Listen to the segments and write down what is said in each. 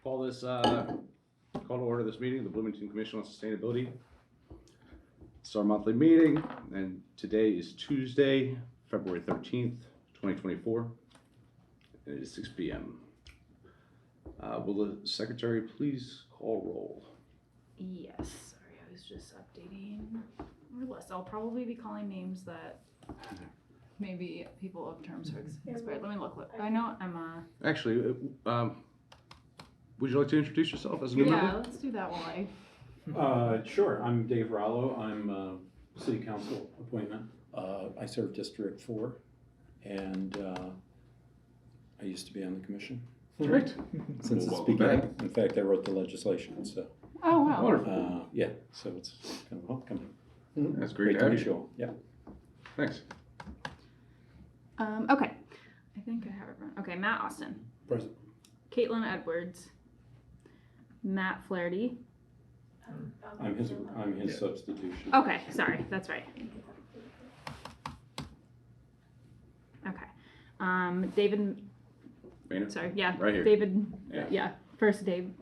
Call to order this meeting of the Bloomington Commission on Sustainability. It's our monthly meeting, and today is Tuesday, February 13th, 2024, and it is 6 p.m. Will the secretary please call roll? Yes, sorry, I was just updating our list. I'll probably be calling names that maybe people of terms are expired. Let me look. I know Emma. Actually, would you like to introduce yourself as a new member? Yeah, let's do that while Sure. I'm Dave Rallo. I'm City Council appointment. I serve District 4, and I used to be on the commission. Great. Since its Welcome beginning. back. In fact, I wrote the legislation, so. Oh, wow. Wonderful. Yeah, so it's kind of welcoming. That's great to to have meet you. you all. Yeah. Thanks. Okay. I think I have everyone. Okay, Matt Austin. Present. Caitlin Edwards. Matt Flaherty. I'm his substitution. Okay, sorry, that's right. Okay. David. Rainer? Sorry, yeah. Right here. David. Yeah. First David.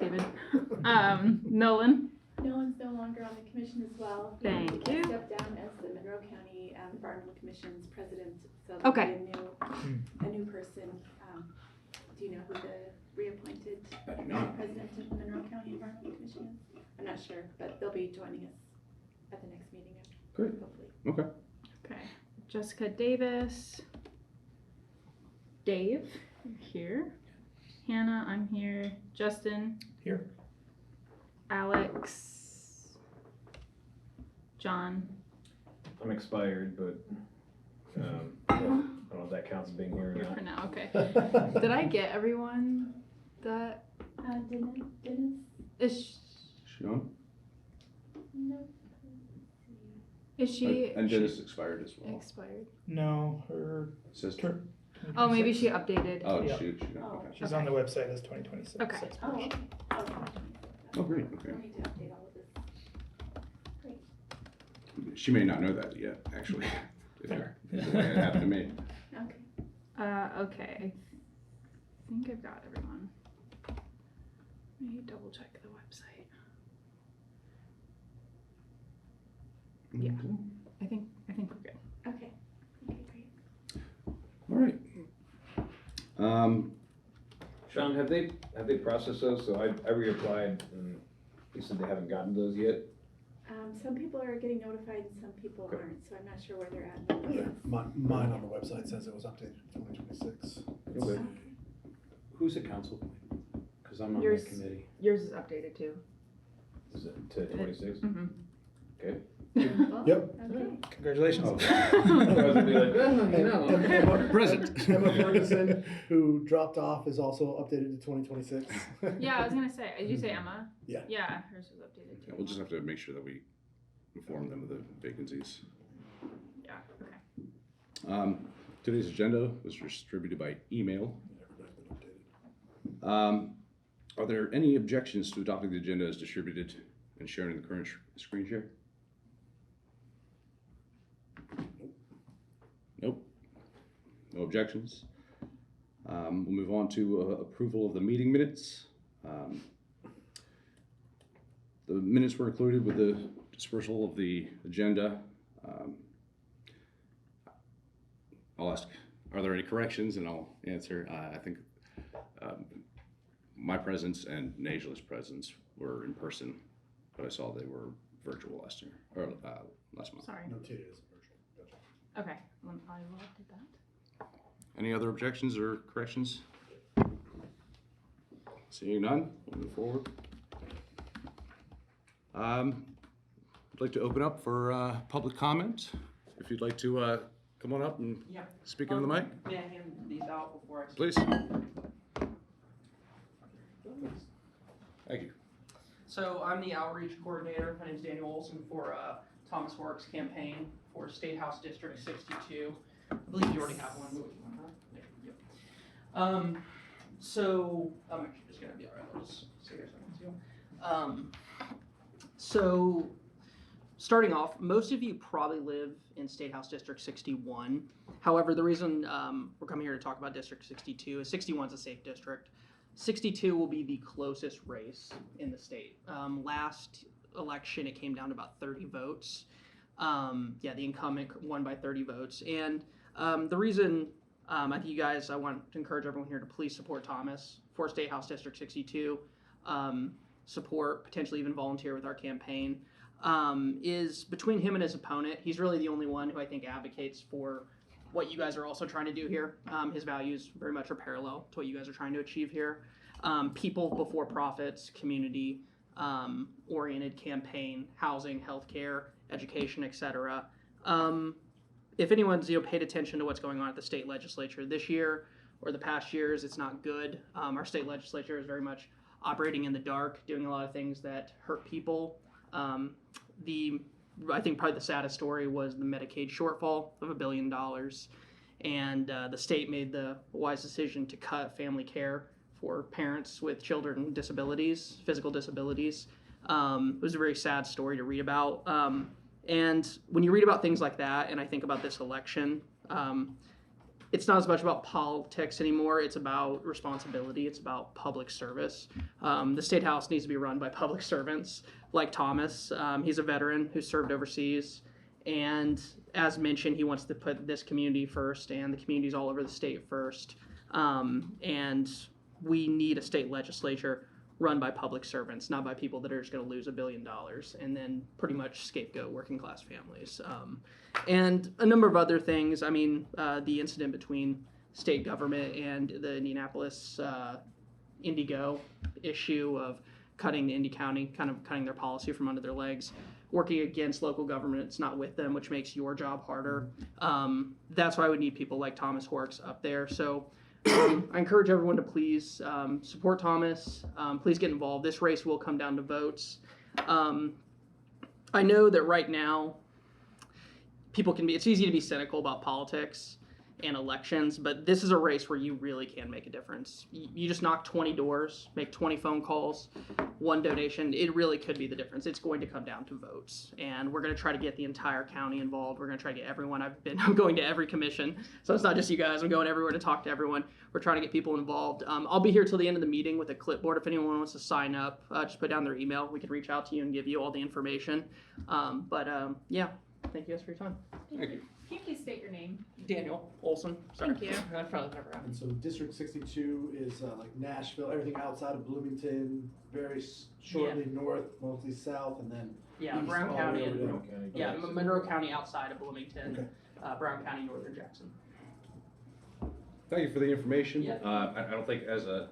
Nolan. Nolan's no longer on the commission as well. Thank He you. stepped down as the Monroe County Environmental Commission's president, so Okay. there'll be a new person. Do you know who the reappointed I do not. president of the Monroe County Environmental Commission is? I'm not sure, but they'll be joining us at the next meeting. Great. Hopefully. Okay. Okay. Jessica Davis. Dave, you're here. Hannah, I'm here. Justin. Here. Alex. John. I'm expired, but I don't know if that counts as being here or Here not. for now, okay. Did I get everyone that Dennis? is She on? No. is she And Dennis expired as well. expired? No, her It says. term. Oh, maybe she updated. Oh, Yeah. she got, Oh. okay. She's on the website as 2026. Okay. Oh, okay. Okay. Oh, great, okay. We need to update all of this. She may not know that yet, actually. If it happened to me. Okay. Okay. I think I've got everyone. Let me double check the website. Yeah. I think we're good. Okay. Okay, great. All right. Sean, have they processed those? So I reapplied, and they said they haven't gotten those yet. Some people are getting notified and some people Okay. aren't, so I'm not sure where they're at. Yeah, mine on the website says it was updated in 2026. Okay. Who's the council? Because I'm on Yours. the committee. Yours is updated too. Is it to 26? Mm-hmm. Okay. Well, Yep. Okay. Congratulations. Oh. I was gonna be like, no. Emma, Present. Emma Ferguson, who dropped off, is also updated to 2026. Yeah, I was gonna say. Did you say Emma? Yeah. Yeah, hers was updated too. We'll just have to make sure that we inform them of the vacancies. Yeah. Okay. Today's agenda was distributed by email. Are there any objections to adopting the agenda as distributed and sharing in the current screen share? Nope. No objections. We'll move on to approval of the meeting minutes. The minutes were included with the dispersal of the agenda. I'll ask, are there any corrections? And I'll answer. I think my presence and Najla's presence were in person, but I saw they were virtual last year, or last month. Sorry. Notated as virtual. Gotcha. Okay. I will update that. Any other objections or corrections? Seeing none, we'll move forward. I'd like to open up for public comment. If you'd like to come on up and speak into the mic, May I hand these out before I? please. Thank you. So I'm the outreach coordinator. My name is Daniel Olson for Thomas Works campaign for State House District 62. I believe you already have one. But there you go. So I'm actually just gonna be alright. I'll just say here's something too. So starting off, most of you probably live in State House District 61. However, the reason we're coming here to talk about District 62 is 61 is a safe district. 62 will be the closest race in the state. Last election, it came down to about 30 votes. The incumbent won by 30 votes. And the reason I think you guys, I want to encourage everyone here to please support Thomas for State House District 62. Support, potentially even volunteer with our campaign. Is between him and his opponent, he's really the only one who I think advocates for what you guys are also trying to do here. His values very much are parallel to what you guys are trying to achieve here. People before profits, community oriented campaign, housing, healthcare, education, etc. If anyone's paid attention to what's going on at the state legislature this year or the past years, it's not good. Our state legislature is very much operating in the dark, doing a lot of things that hurt people. I think probably the saddest story was the Medicaid shortfall of $1 billion. And the state made the wise decision to cut family care for parents with children with disabilities, physical disabilities. It was a very sad story to read about. And when you read about things like that, and I think about this election, it's not as much about politics anymore. It's about responsibility. It's about public service. The State House needs to be run by public servants like Thomas. He's a veteran who served overseas. And as mentioned, he wants to put this community first and the communities all over the state first. And we need a state legislature run by public servants, not by people that are just going to lose $1 billion and then pretty much scapegoat working class families. And a number of other things. I mean, the incident between state government and the Indianapolis Indigo issue of cutting the Indy County, kind of cutting their policy from under their legs, working against local governments, not with them, which makes your job harder. That's why we need people like Thomas Horrocks up there. So I encourage everyone to please support Thomas. Please get involved. This race will come down to votes. I know that right now, it's easy to be cynical about politics and elections, but this is a race where you really can make a difference. You just knock 20 doors, make 20 phone calls, 1 donation. It really could be the difference. It's going to come down to votes, and we're going to try to get the entire county involved. We're going to try to get everyone. I'm going to every commission, so it's not just you guys. I'm going everywhere to talk to everyone. We're trying to get people involved. I'll be here till the end of the meeting with a clipboard. If anyone wants to sign up, just put down their email. We can reach out to you and give you all the information. Yeah, thank you guys for your time. Thank you. Can you please state your name? Daniel Olson. Sorry. Thank you. I probably never And so District 62 is like Nashville, everything outside of Bloomington, very shortly north, mostly south, and then Yeah, east Brown all the County way and over there. yeah, Monroe County outside of Bloomington, Brown County, northern Jackson. Thank you for the information. Yeah. I don't think as a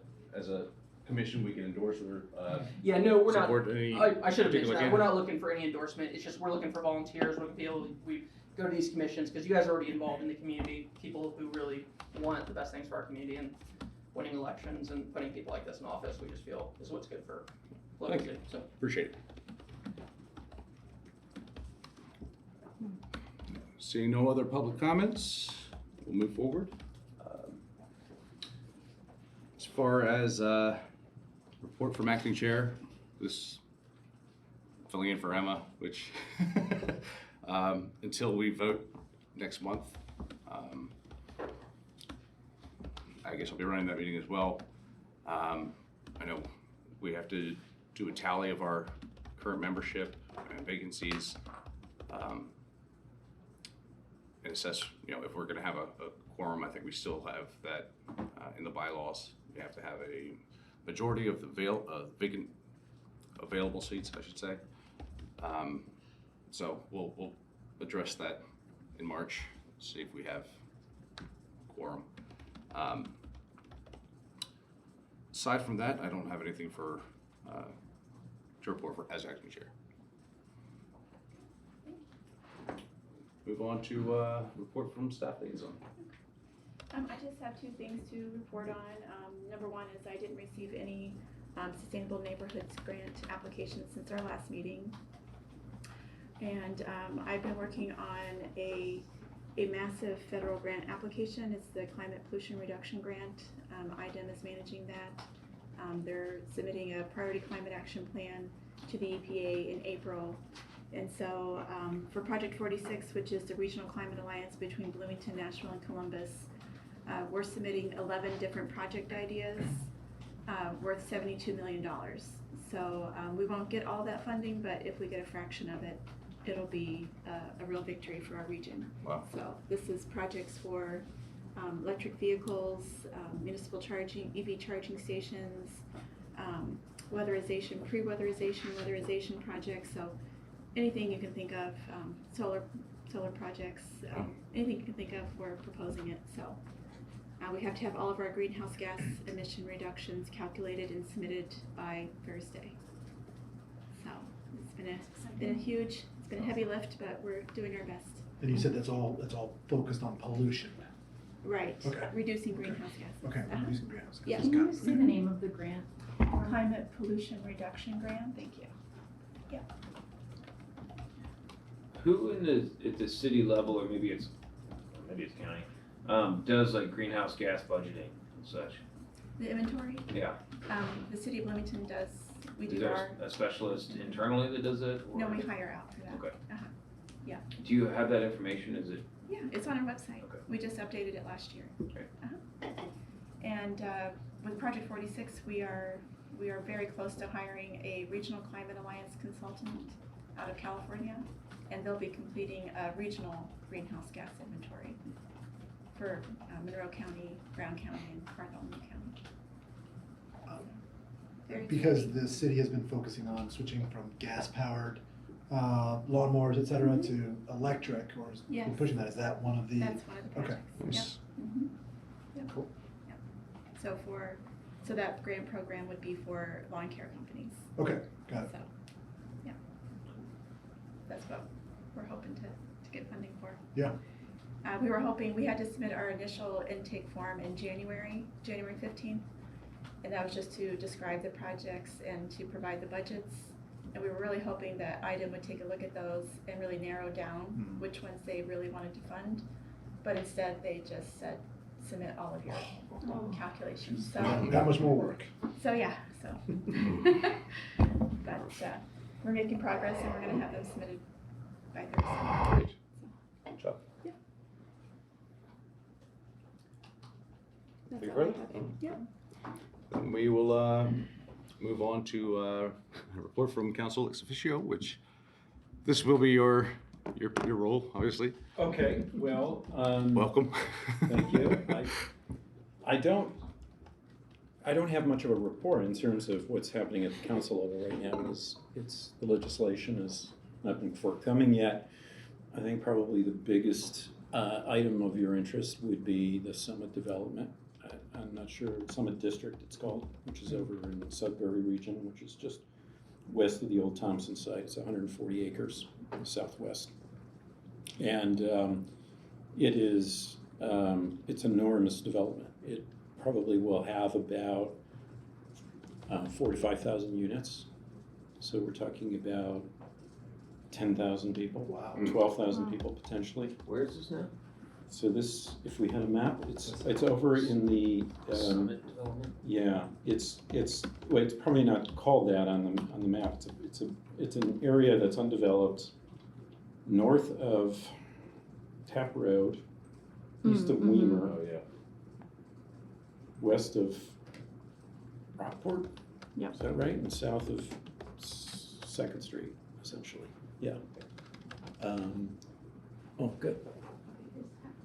commission we can endorse or Yeah, no, we're not. support any. I should have mentioned particular that. We're not looking for any endorsement. It's just we're looking for volunteers. We go to these commissions because you guys are already involved in the community. People who really want the best things for our community and winning elections and putting people like this in office. We just feel is what's good for local Thank you. city. So Appreciate it. Seeing no other public comments, we'll move forward. As far as report from acting chair, this filling in for Emma, which until we vote next month, I guess I'll be running that meeting as well. I know we have to do a tally of our current membership and vacancies, and assess, if we're gonna have a quorum. I think we still have that in the bylaws. We have to have a majority of the vacant available seats, I should say. So we'll address that in March, see if we have quorum. Aside from that, I don't have anything to report for as acting chair. Move on to report from staff liaison. I just have 2 things to report on. Number one is I didn't receive any Sustainable Neighborhoods Grant applications since our last meeting. And I've been working on a massive federal grant application. It's the Climate Pollution Reduction Grant. IDEM is managing that. They're submitting a Priority Climate Action Plan to the EPA in April. And so for Project 46, which is the Regional Climate Alliance between Bloomington, Nashville, and Columbus, we're submitting 11 different project ideas. worth $72 million. So we won't get all that funding, but if we get a fraction of it, it'll be a real victory for our region. Wow. So this is projects for electric vehicles, municipal charging, EV charging stations, weatherization, pre-weatherization, weatherization projects. So anything you can think of, solar projects, anything you can think of, we're proposing it. So we have to have all of our greenhouse gas emission reductions calculated and submitted by Thursday. So it's been a heavy lift, but we're doing our best. And you said that's all focused on pollution. Right. Okay. Reducing greenhouse gases. Okay, Uh-huh. reducing greenhouse Yeah. gases. Can you Got it. say the name of the grant? Climate pollution reduction grant. Thank you. Who at the city level, or maybe it's county, does like greenhouse gas budgeting and such? The inventory. Yeah. The city of Bloomington does. We Is do there our. a specialist internally that does it? Or? No, we hire out for that. Okay. Uh-huh. Do you have that information? Is it? Yeah, it's on our website. Okay. We just updated it last year. Okay. And with Project 46, we are very close to hiring a regional climate alliance consultant out of California, and they'll be completing a regional greenhouse gas inventory for Monroe County, Brown County, and Bartholomew County. Very Because the city has been focusing on switching from gas-powered lawnmowers, et cetera, to electric, or is Yes. pushing that. Is that one of the? That's one of the Okay. projects. Yep. Mhm. Yep. Cool. Yep. So that grant program would be for lawn care companies. Okay, got it. So, yeah. That's what we're hoping to get funding for. Yeah. We were hoping, we had to submit our initial intake form in January 15th. And that was just to describe the projects and to provide the budgets. And we were really hoping that IDEM would take a look at those and really narrow down which ones they really wanted to fund. But instead, they just said, submit all of your calculations. So, That much more work. so yeah, so. But we're making progress and we're gonna have them submitted by Thursday. Great. Good job. Yeah. That's Any all I further? have. Yeah. Then we will move on to a report from Council ex officio, which this will be your role, obviously. Okay, well, Welcome. thank you. I don't have much of a report in terms of what's happening at the council level right now. The legislation has not been forthcoming yet. I think probably the biggest item of your interest would be the Summit development. I'm not sure, Summit District it's called, which is over in the Sudbury region, which is just west of the old Thompson site. It's 140 acres southwest. And it's enormous development. It probably will have about 4,000 to 5,000 units. So we're talking about 10,000 people. Wow. 12,000 people potentially. Where is this now? So this, if we had a map, it's over in the Summit development. yeah. It's probably not called that on the map. It's an area that's undeveloped, north of Tap Road, east of Weimer, Oh yeah. west of Rockport. Yep. Is that right? And south of Second Street, essentially. Yeah. Oh, good.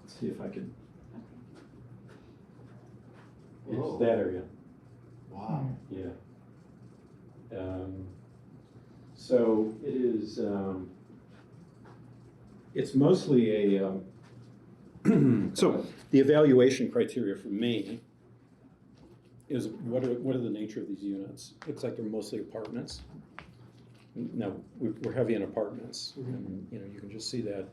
Let's see if I can. Whoa. It's that area. Wow. Yeah. So it is. It's mostly a. So the evaluation criteria for me is what are the nature of these units? Looks like they're mostly apartments. Now we're heavy in apartments, and you can just see that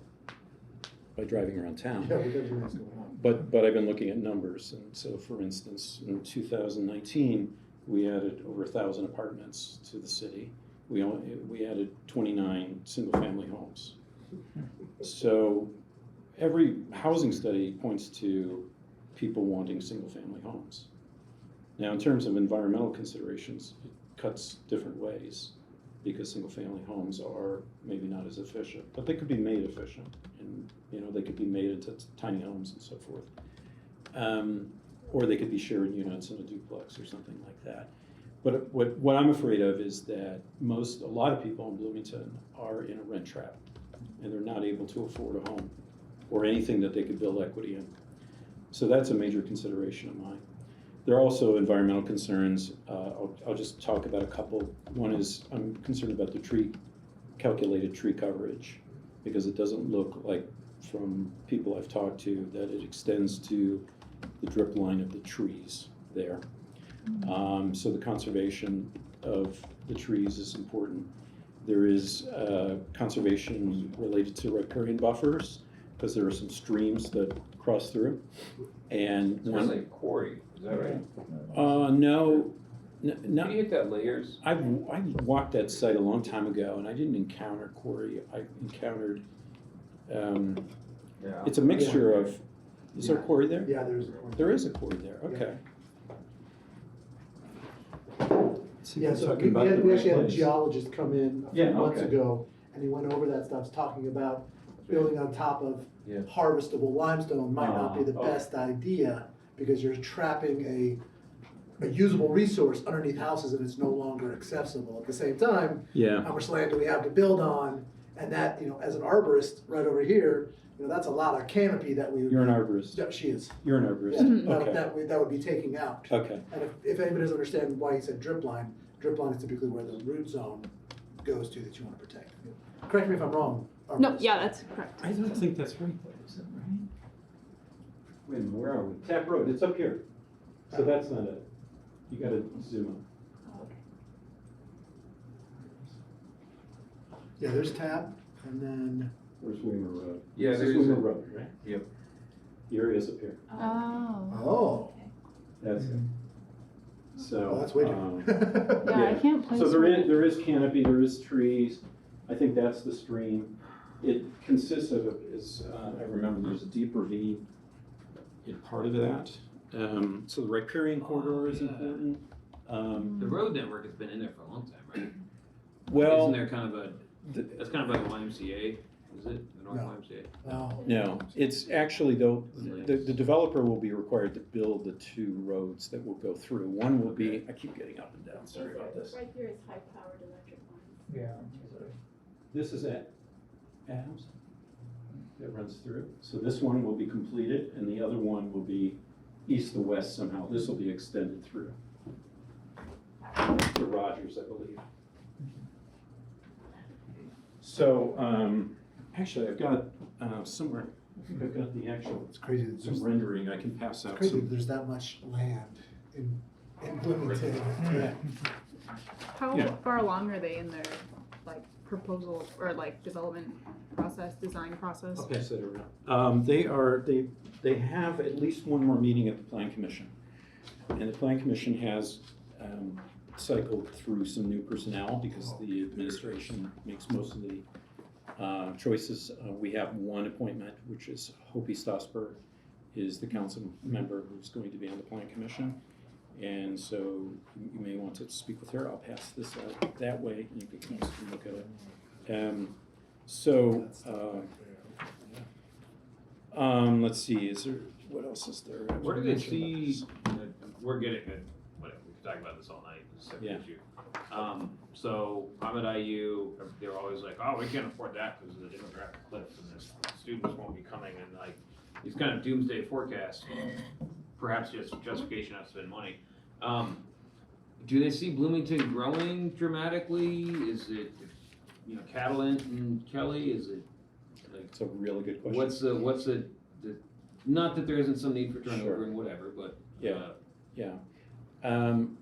by driving around town. Yeah, we got everything's going on. But I've been looking at numbers, and so for instance, in 2019, we added over 1,000 apartments to the city. We added 29 single-family homes. So every housing study points to people wanting single-family homes. Now, in terms of environmental considerations, it cuts different ways because single-family homes are maybe not as efficient, but they could be made efficient, and they could be made into tiny homes and so forth. or they could be shared units in a duplex or something like that. But what I'm afraid of is that a lot of people in Bloomington are in a rent trap, and they're not able to afford a home or anything that they could build equity in. So that's a major consideration of mine. There are also environmental concerns. I'll just talk about a couple. One is I'm concerned about the calculated tree coverage, because it doesn't look like, from people I've talked to, that it extends to the drip line of the trees there. So the conservation of the trees is important. There is conservation related to riparian buffers, because there are some streams that cross through. And It's really a quarry, is that right? No, Can no. you hit that layers? I walked that site a long time ago, and I didn't encounter quarry. I encountered, Yeah. it's a mixture of, is there a quarry there? Yeah, There is a quarry there, okay. Yeah, so Talking about we the actually had a place. geologist come in a Yeah, few months okay. ago, and he went over that stuff, talking about building on top of Yeah. harvestable limestone might not be the Oh. best idea, because you're trapping a usable resource underneath houses and it's no longer accessible. At the same time, Yeah, how much land do we have to build on? And that, as an arborist right over here, that's a lot of canopy that we. you're an arborist. Yeah, she is. You're an Yeah, arborist, okay, that would be taking out. okay. And if anybody doesn't understand why he said drip line is typically where the root zone goes to that you want to protect. Correct me if I'm wrong. No, arborist. yeah, that's correct. I don't think that's right, though, is that right? Wait a minute, where are we? Tap Road, it's up here. So that's not it. You gotta zoom Yeah, there's Tab, and then, up. Where's Weimer Road? Yeah, This there's is Weimer a- Road, right? Yep. The area's up here. Oh. That's it. So. oh, that's way um, different. Yeah, I can't place. So where- there is canopy, there is trees. I think that's the stream. It consists of, I remember there's a deep ravine in part of that. So the riparian corridor is yeah. important. The road network has been in there for a long time, right? Well, Isn't there kind of a, the- that's kind of like a YMCA, is it? The North No. YMCA? No. no, it's actually though, the developer will be required to build the two roads that will go through. One will be, I keep getting up and down, sorry about this. Right here is high-powered electric lines. Yeah. This is it, Adams, that runs through. So this one will be completed, and the other one will be east to west somehow. This will be extended through to Rogers, I believe. So, actually, I've got somewhere, I think I've got the actual, It's crazy that some there's, rendering I can pass it's out. crazy some- that there's that much land in Bloomington. Yeah. How Yeah. far along are they in their like proposal or like development process, design process? I'll pass that around. They have at least one more meeting at the Plan Commission. And the Plan Commission has cycled through some new personnel because the administration makes most of the choices. We have one appointment, which is Hopi Stossberg, is the council member who's going to be on the Plan Commission. And so you may want to speak with her. I'll pass this out that way, and you can look at it. Let's see, what else is there? Where do they see, we're getting it, whatever, we could talk about this all night, it's a separate Yeah. issue. So I'm at IU, they're always like, oh, we can't afford that because of the demographic cliff and the students won't be coming, and like, these kind of doomsday forecasts, perhaps just justification not to spend money. Do they see Bloomington growing dramatically? Is it, Catalent and Kelly, is it, like, It's a really good question. what's the, not that there isn't some need for turnover Sure. and whatever, but. Yeah. Yeah.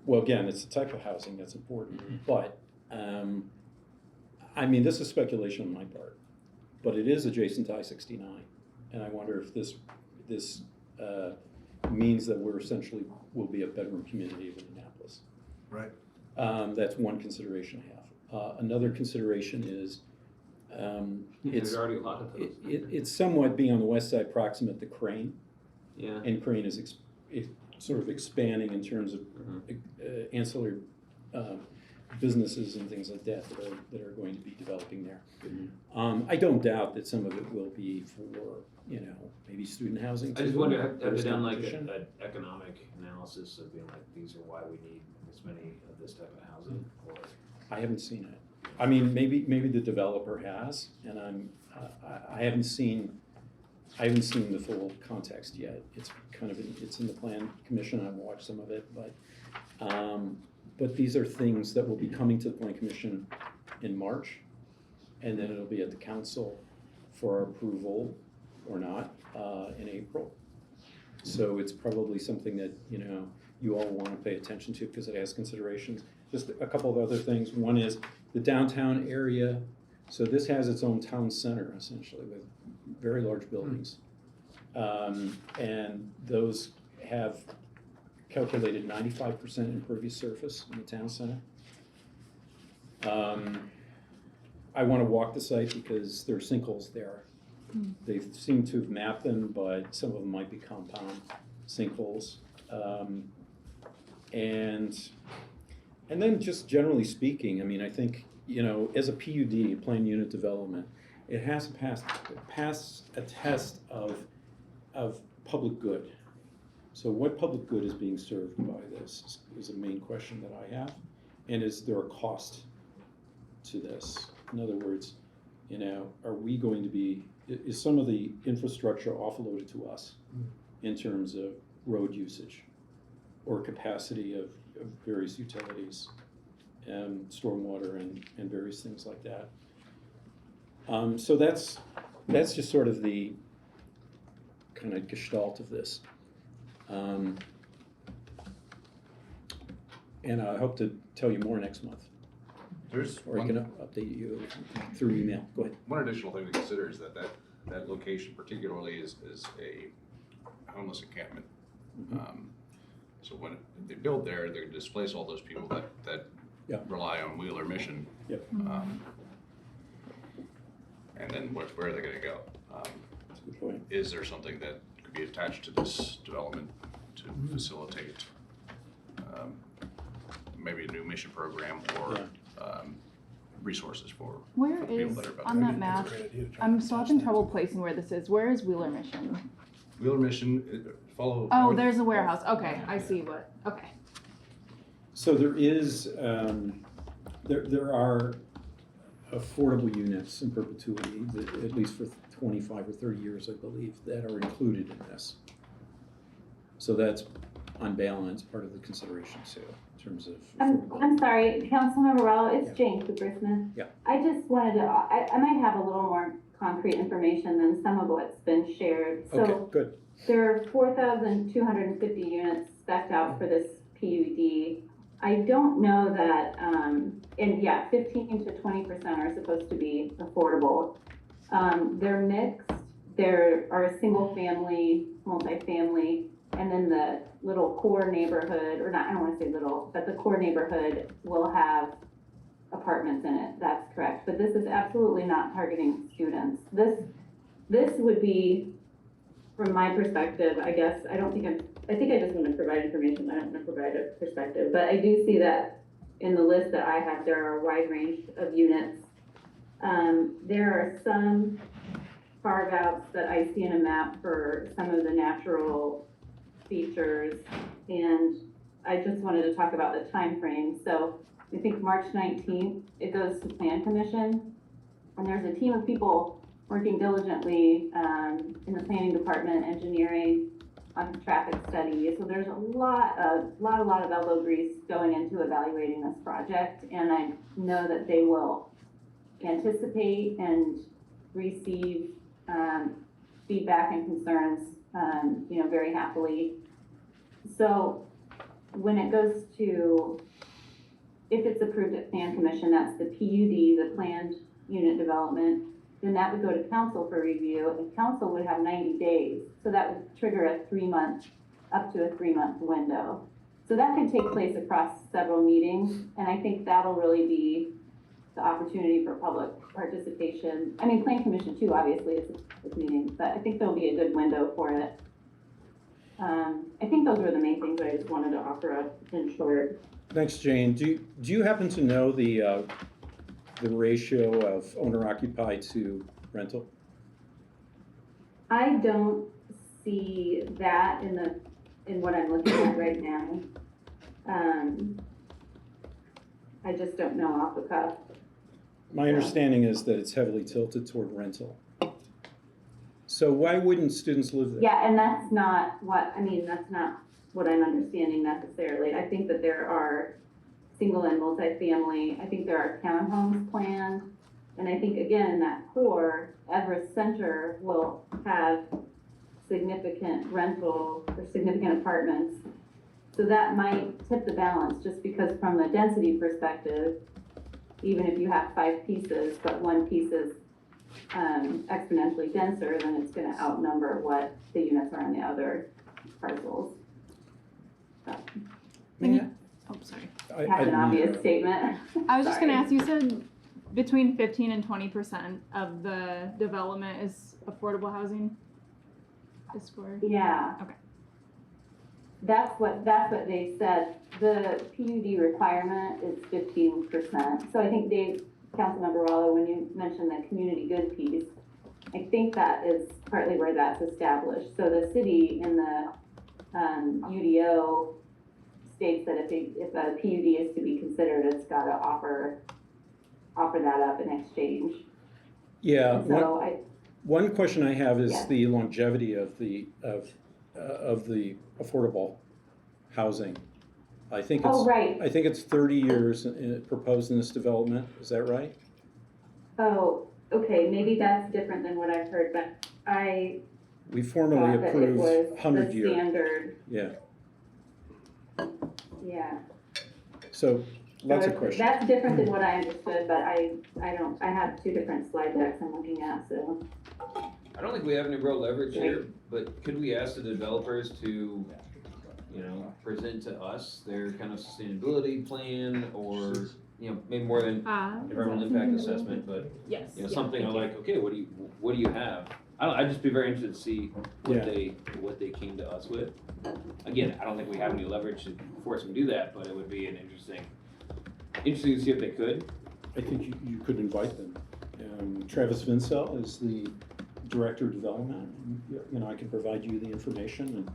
Well, again, it's the type of housing that's important, but, I mean, this is speculation on my part, but it is adjacent to I-69, and I wonder if this means that we're essentially, will be a bedroom community of Indianapolis. Right. That's one consideration I have. Another consideration is, There's already a lot of those. it's somewhat being on the west side proximate to Crane, Yeah. and Crane is sort of expanding in terms of ancillary businesses and things like that that are going to be developing there. I don't doubt that some of it will be for, maybe student housing. I just too. wonder, have they There's done like competition. an economic analysis of being like, these are why we need this many of this type of housing? Or I haven't seen it. I mean, maybe the developer has, and I haven't seen the full context yet. It's kind of, it's in the plan commission, I've watched some of it, but these are things that will be coming to the plan commission in March, and then it'll be at the council for approval or not, in April. So it's probably something that, you all wanna pay attention to because it has considerations. Just a couple of other things. One is the downtown area. So this has its own town center essentially with very large buildings. And those have calculated 95% impervious surface in the town center. I want to walk the site because there are sinkholes there. They seem to have mapped them, but some of them might be compound sinkholes. And then just generally speaking, I mean, I think, as a PUD, planned unit development, it has to pass a test of public good. So what public good is being served by this is a main question that I have. And is there a cost to this? In other words, are we going to be, is some of the infrastructure offloaded to us in terms of road usage or capacity of various utilities and stormwater and various things like that? So that's just sort of the kind of gestalt of this. And I hope to tell you more next month, There's or I can update you through email. Go ahead. one additional thing to consider is that location particularly is a homeless encampment. So when they build there, they're gonna displace all those people that Yeah. rely on Wheeler Mission. Yep. And then where are they gonna go? That's a good point. Is there something that could be attached to this development to facilitate maybe a new mission program or resources for Where people is, that are about on to- that map, I'm still having trouble placing where this is. Where is Wheeler Mission? Wheeler Mission, follow. Oh, there's a warehouse. Okay, I see what, okay. So there is, there are affordable units in perpetuity, at least for 25 or 30 years, I believe, that are included in this. So that's on balance, part of the consideration too, in terms of affordability. I'm sorry, Councilmember Rallo, it's Yeah. Jane Cooper Smith. Yeah. I just wanted to, I might have a little more concrete information than some of what's been shared. Okay, So good. there are 4,250 units spec'd out for this PUD. I don't know that, and yeah, 15 to 20% are supposed to be affordable. They're mixed. There are single family, multifamily, and then the little core neighborhood, or not, I don't wanna say little, but the core neighborhood will have apartments in it, that's correct. But this is absolutely not targeting students. This would be, from my perspective, I guess, I think I just wanna provide information, I don't wanna provide a perspective. But I do see that in the list that I have, there are a wide range of units. There are some carve-outs that I see in a map for some of the natural features, and I just wanted to talk about the time frame. So I think March 19th, it goes to Plan Commission, and there's a team of people working diligently in the planning department, engineering, on traffic study. So there's a lot of elbow grease going into evaluating this project, and I know that they will anticipate and receive feedback and concerns, very happily. So when it goes to, if it's approved at Plan Commission, that's the PUD, the planned unit development, then that would go to council for review, and council would have 90 days. So that would trigger up to a 3-month window. So that can take place across several meetings, and I think that'll really be the opportunity for public participation. I mean, Plan Commission too, obviously, it's meeting, but I think there'll be a good window for it. I think those were the main things I just wanted to offer up in short. Thanks, Jane. Do you happen to know the ratio of owner-occupied to rental? I don't see that in what I'm looking at right now. I just don't know off the cuff. My understanding is that it's heavily tilted toward rental. So why wouldn't students live there? Yeah, and that's not what I'm understanding necessarily. I think that there are single and multifamily, I think there are townhomes planned. And I think, again, in that core, Everest Center will have significant rental or significant apartments. So that might tip the balance, just because from the density perspective, even if you have 5 pieces, but one piece is exponentially denser, then it's gonna outnumber what the units are on the other parcels. So, Oh, sorry. that's an obvious statement. I was just gonna Sorry. ask, you said between 15 and 20% of the development is affordable housing? Is for? Yeah. Okay. That's what they said. The PUD requirement is 15%. So I think Councilmember Wallo, when you mentioned the community good piece, I think that is partly where that's established. So the city in the UDO states that if a PUD is to be considered, it's got to offer that up in exchange. Yeah. And so One question I have is Yeah. the longevity of the affordable housing. I think oh, right. it's 30 years proposed in this development. Is that right? Oh, okay. Maybe that's different than what I've heard, but I We formally thought that it approved was 100 the year. standard. Yeah. Yeah. So lots So of questions. That's different than what I understood, but I have 2 different slide decks I'm looking at, so. I don't think we have any real leverage here, but could we ask the developers to, present to us their kind of sustainability plan, or, maybe more than environmental impact assessment, but, Yes. something like, okay, what do you have? I'd just be very interested to see what they came to us with. Again, I don't think we have any leverage to force them to do that, but it would be an interesting to see if they could. I think you could invite them. Travis Vincel is the Director of Development. I can provide you the information and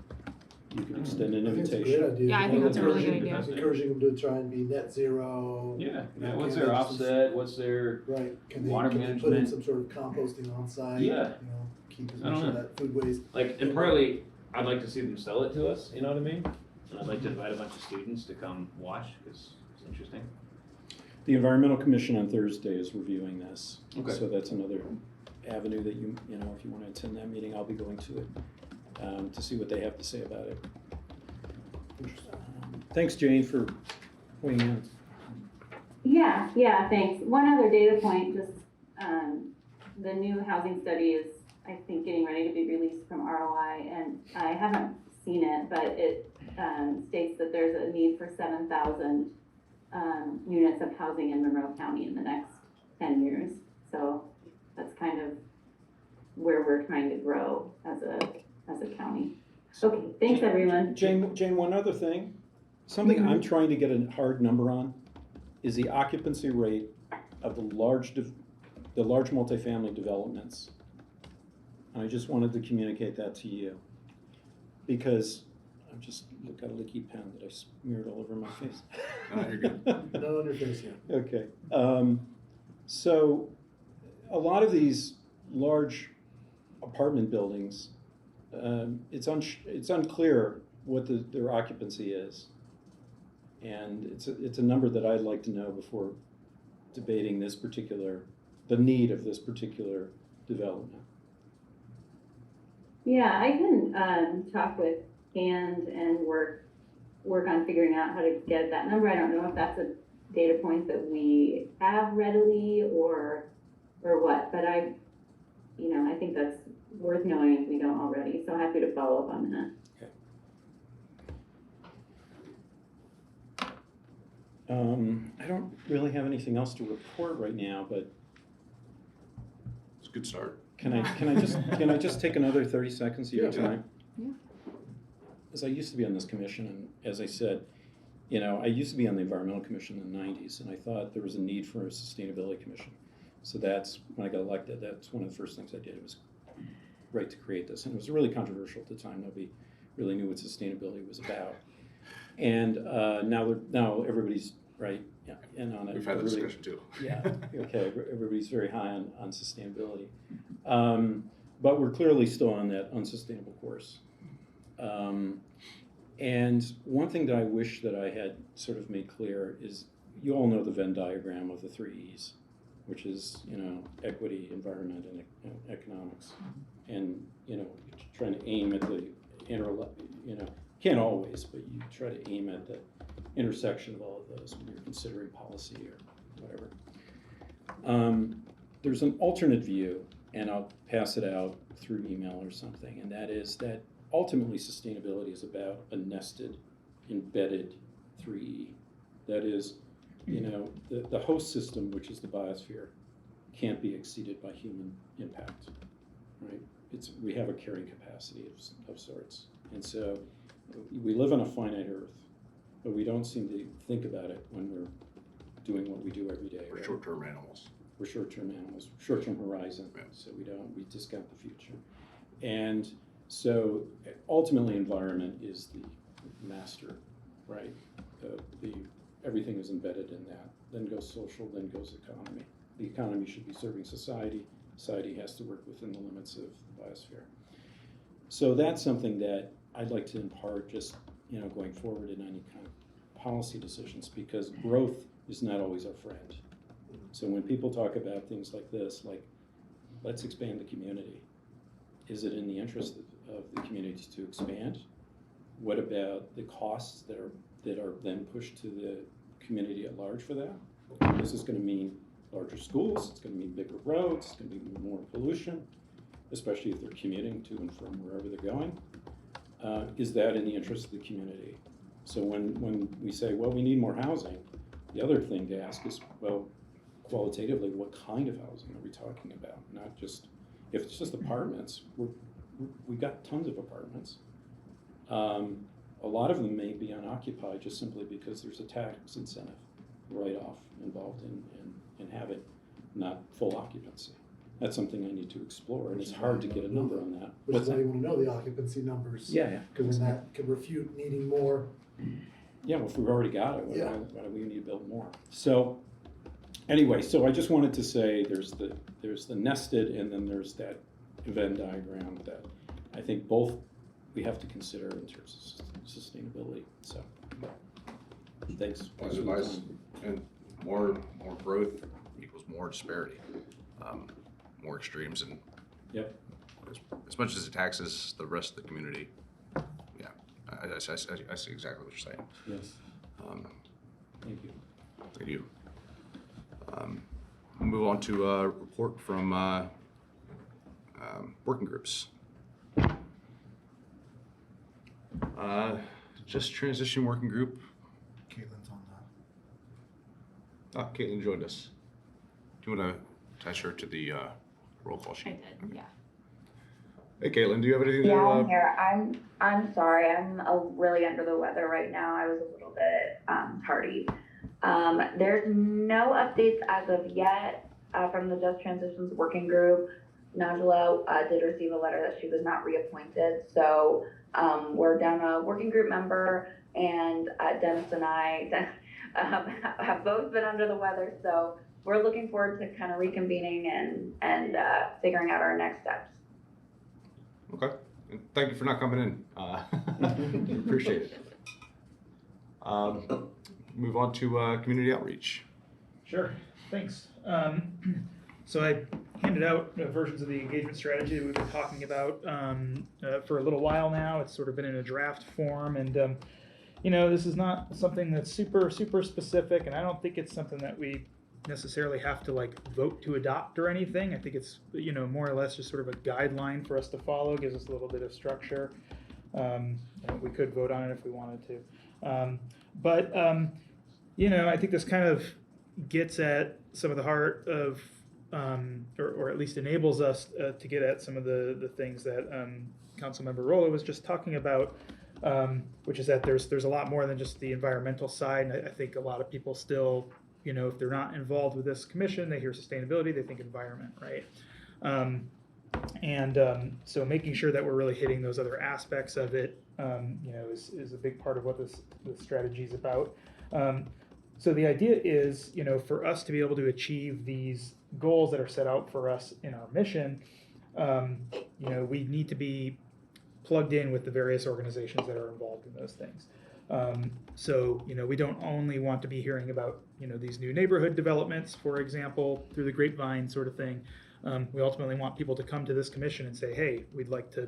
you can extend an I think it's a invitation. great idea. Yeah, I think that's a really good idea. Encouraging them to try and be net zero. Yeah, Yeah, what's can their they offset, what's their, Right, can Water they put in management. some sort of composting on site? Yeah. Keep as I don't much of know. that food waste. and partly, I'd like to see them sell it to us, you know what I mean? And I'd like to invite a bunch of students to come watch, because it's interesting. The Environmental Commission on Thursday is reviewing this. Okay. So that's another avenue that if you want to attend that meeting, I'll be going to it to see what they have to say about it. Thanks, Jane, for weighing in. Yeah, thanks. One other data point, just, the new housing study is, I think, getting ready to be released from ROI, and I haven't seen it, but it, states that there's a need for 7,000, units of housing in Monroe County in the next 10 years. So that's kind of where we're trying to grow as a county. Okay, thanks, everyone. Jane, one other thing. Something I'm trying to get a hard number on is the occupancy rate of the large multifamily developments. And I just wanted to communicate that to you, because I've just got a leaky pen that I smeared all over my face. You're good. No on your face yet. Okay. So a lot of these large apartment buildings, it's unclear what their occupancy is. And it's a number that I'd like to know before debating the need of this particular development. Yeah, I can talk with and work on figuring out how to get that number. I don't know if that's a data point that we have readily or what, but I think that's worth knowing if we don't already. So happy to follow up on that. I don't really have anything else to report right now, but It's a good start. can I just take another 30 seconds of your Yeah. time? Yeah. is I used to be on this commission, and as I said, you know, I used to be on the Environmental Commission in the 90s, and I thought there was a need for a Sustainability Commission. So that's, when I got elected, that's one of the first things I did. It was great to create this, and it was really controversial at the time. Nobody really knew what sustainability was about. And now everybody's, right, yeah, in on it. We've had that discussion too. Yeah, okay, everybody's very high on sustainability. But we're clearly still on that unsustainable course. And one thing that I wish that I had sort of made clear is, you all know the Venn diagram of the 3 E's, which is, you know, equity, environment, and economics. And, you know, trying to aim at the you know, can't always, but you try to aim at the intersection of all of those when you're considering policy or whatever. There's an alternate view, and I'll pass it out through email or something, and that is that ultimately sustainability is about a nested, embedded 3E. That is, you know, the host system, which is the biosphere, can't be exceeded by human impact, right? We have a carrying capacity of sorts. And so we live on a finite Earth, but we don't seem to think about it when we're doing what we do every day. We're right? short-term animals. We're short-term animals, short-term horizon, Yeah. so we discount the future. And so ultimately environment is the master, right? Everything is embedded in that. Then goes social, then goes economy. The economy should be serving society. Society has to work within the limits of the biosphere. So that's something that I'd like to impart just, you know, going forward in any kind of policy decisions, because growth is not always our friend. So when people talk about things like this, like, let's expand the community, is it in the interest of the community to expand? What about the costs that are then pushed to the community at large for that? This is going to mean larger schools, it's going to mean bigger roads, it's going to be more pollution, especially if they're commuting to and from wherever they're going. Is that in the interest of the community? So when we say, well, we need more housing, the other thing to ask is, well, qualitatively, what kind of housing are we talking about? Not just, if it's just apartments, we've got tons of apartments. A lot of them may be unoccupied just simply because there's a tax incentive write-off involved in having not full occupancy. That's something I need to explore, and it's hard to get a number on that. Which What's is why that? you wanna know the occupancy numbers. Yeah. Because then that could refute needing more. Yeah, well, if we've already got it, Yeah. why do we need to build more? So, anyway, so I just wanted to say there's the nested, and then there's that Venn diagram that I think both we have to consider in terms of sustainability. So, thanks. Wise advice. And more growth equals more disparity, more extremes, and Yep. as much as it taxes the rest of the community. Yeah, I see exactly what you're saying. Yes. Thank you. Thank you. We'll move on to a report from working groups. Just transition working group. Caitlin's on Caitlin joined us. Do you want to attach her to the roll call I sheet? did, yeah. Hey, Caitlin, do you have anything Yeah, to? I'm here. I'm sorry. I'm really under the weather right now. I was a little bit tardy. There's no updates as of yet from the Just Transitions Working Group. Najla did receive a letter that she was not reappointed, so we're down a working group member, and Dennis and I have both been under the weather, so we're looking forward to kind of reconvening and figuring out our next steps. Okay. And thank you for not coming in. Appreciate it. Move on to community outreach. Sure, thanks. So I handed out versions of the engagement strategy that we've been talking about for a little while now. It's sort of been in a draft form, and you know, this is not something that's super specific, and I don't think it's something that we necessarily have to like vote to adopt or anything. I think it's, you know, more or less just sort of a guideline for us to follow, gives us a little bit of structure. We could vote on it if we wanted to. But you know, I think this kind of gets at some of the heart of, or at least enables us to get at some of the things that Councilmember Rolla was just talking about. which is that there's a lot more than just the environmental side. And I think a lot of people still, if they're not involved with this commission, they hear sustainability, they think environment, right? So making sure that we're really hitting those other aspects of it, is a big part of what this strategy is about. So the idea is, for us to be able to achieve these goals that are set out for us in our mission, we need to be plugged in with the various organizations that are involved in those things. We don't only want to be hearing about, these new neighborhood developments, for example, through the grapevine sort of thing. We ultimately want people to come to this commission and say, hey, we'd like to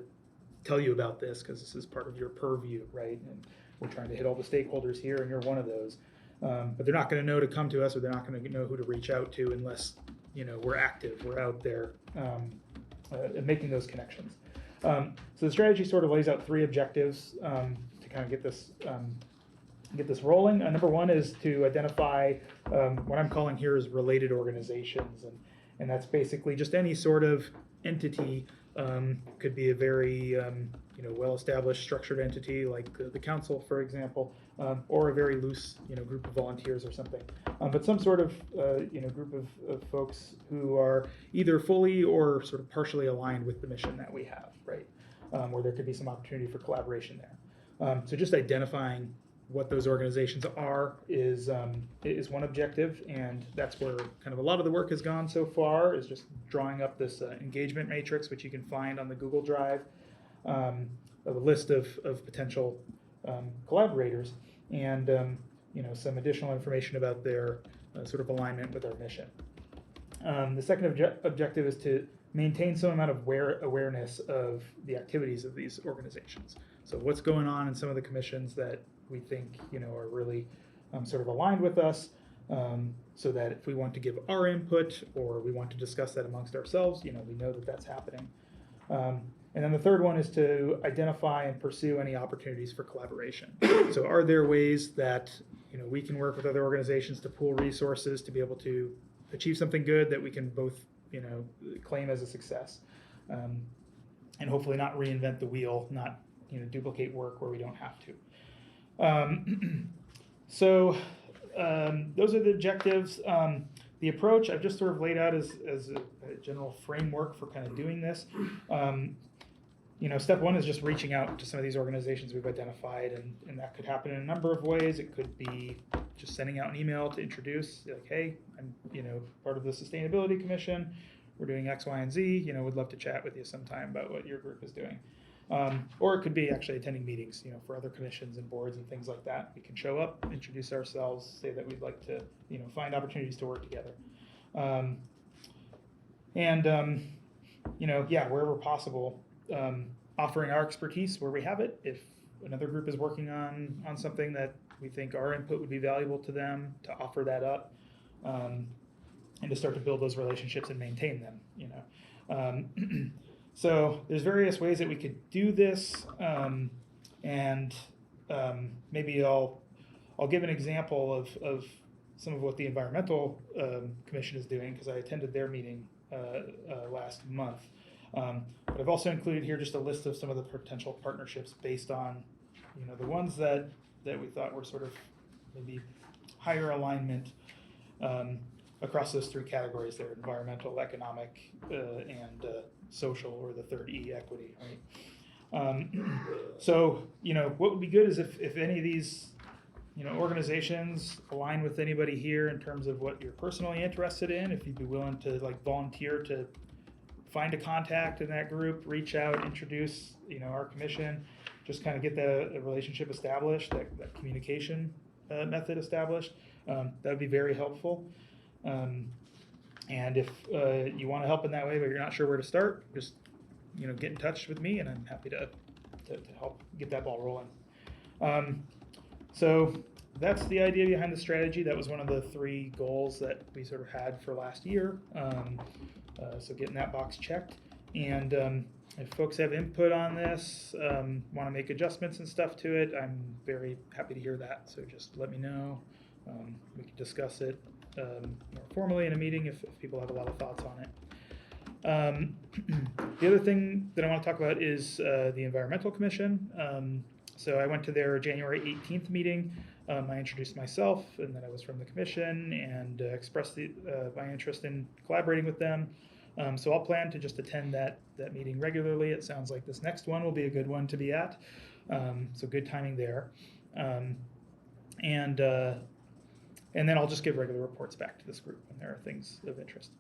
tell you about this because this is part of your purview, right? And we're trying to hit all the stakeholders here, and you're one of those. But they're not going to know to come to us, or they're not going to know who to reach out to unless, we're active, we're out there making those connections. So the strategy sort of lays out 3 objectives to kind of get this rolling. Number 1 is to identify what I'm calling here is related organizations, and that's basically just any sort of entity. Could be a very well-established structured entity like the council, for example, or a very loose group of volunteers or something. But some sort of group of folks who are either fully or sort of partially aligned with the mission that we have, right? Where there could be some opportunity for collaboration there. So just identifying what those organizations are is one objective, and that's where kind of a lot of the work has gone so far, is just drawing up this engagement matrix, which you can find on the Google Drive, of a list of potential collaborators, and some additional information about their sort of alignment with our mission. The second objective is to maintain some amount of awareness of the activities of these organizations. So what's going on in some of the commissions that we think are really sort of aligned with us, so that if we want to give our input or we want to discuss that amongst ourselves, we know that that's happening. And then the third one is to identify and pursue any opportunities for collaboration. So are there ways that we can work with other organizations to pool resources to be able to achieve something good that we can both claim as a success, and hopefully not reinvent the wheel, not duplicate work where we don't have to. Those are the objectives. The approach I've just sort of laid out as a general framework for kind of doing this. Step 1 is just reaching out to some of these organizations we've identified, and that could happen in a number of ways. It could be just sending out an email to introduce, like, hey, I'm part of the Sustainability Commission. We're doing X, Y, and Z. Would love to chat with you sometime about what your group is doing. Or it could be actually attending meetings, for other commissions and boards and things like that. We can show up, introduce ourselves, say that we'd like to, find opportunities to work together. Wherever possible, offering our expertise where we have it. If another group is working on something that we think our input would be valuable to them, to offer that up, and to start to build those relationships and maintain them, So there's various ways that we could do this, maybe I'll give an example of some of what the Environmental Commission is doing, because I attended their meeting last month. But I've also included here just a list of some of the potential partnerships based on, the ones that we thought were sort of maybe higher alignment across those 3 categories there: environmental, economic, and social, or the third E, equity, right? What would be good is if any of these, organizations align with anybody here in terms of what you're personally interested in, if you'd be willing to volunteer to find a contact in that group, reach out, introduce, our commission, just kind of get the relationship established, that communication method established, that would be very helpful. And if you want to help in that way, but you're not sure where to start, just get in touch with me, and I'm happy to help get that ball rolling. So that's the idea behind the strategy. That was one of the 3 goals that we sort of had for last year. So getting that box checked, and if folks have input on this, want to make adjustments and stuff to it, I'm very happy to hear that. So just let me know. We can discuss it more formally in a meeting if people have a lot of thoughts on it. The other thing that I want to talk about is the Environmental Commission. So I went to their January 18th meeting. I introduced myself and that I was from the commission and expressed my interest in collaborating with them. So I'll plan to just attend that meeting regularly. It sounds like this next one will be a good one to be at. So good timing there. And then I'll just give regular reports back to this group when there are things of interest.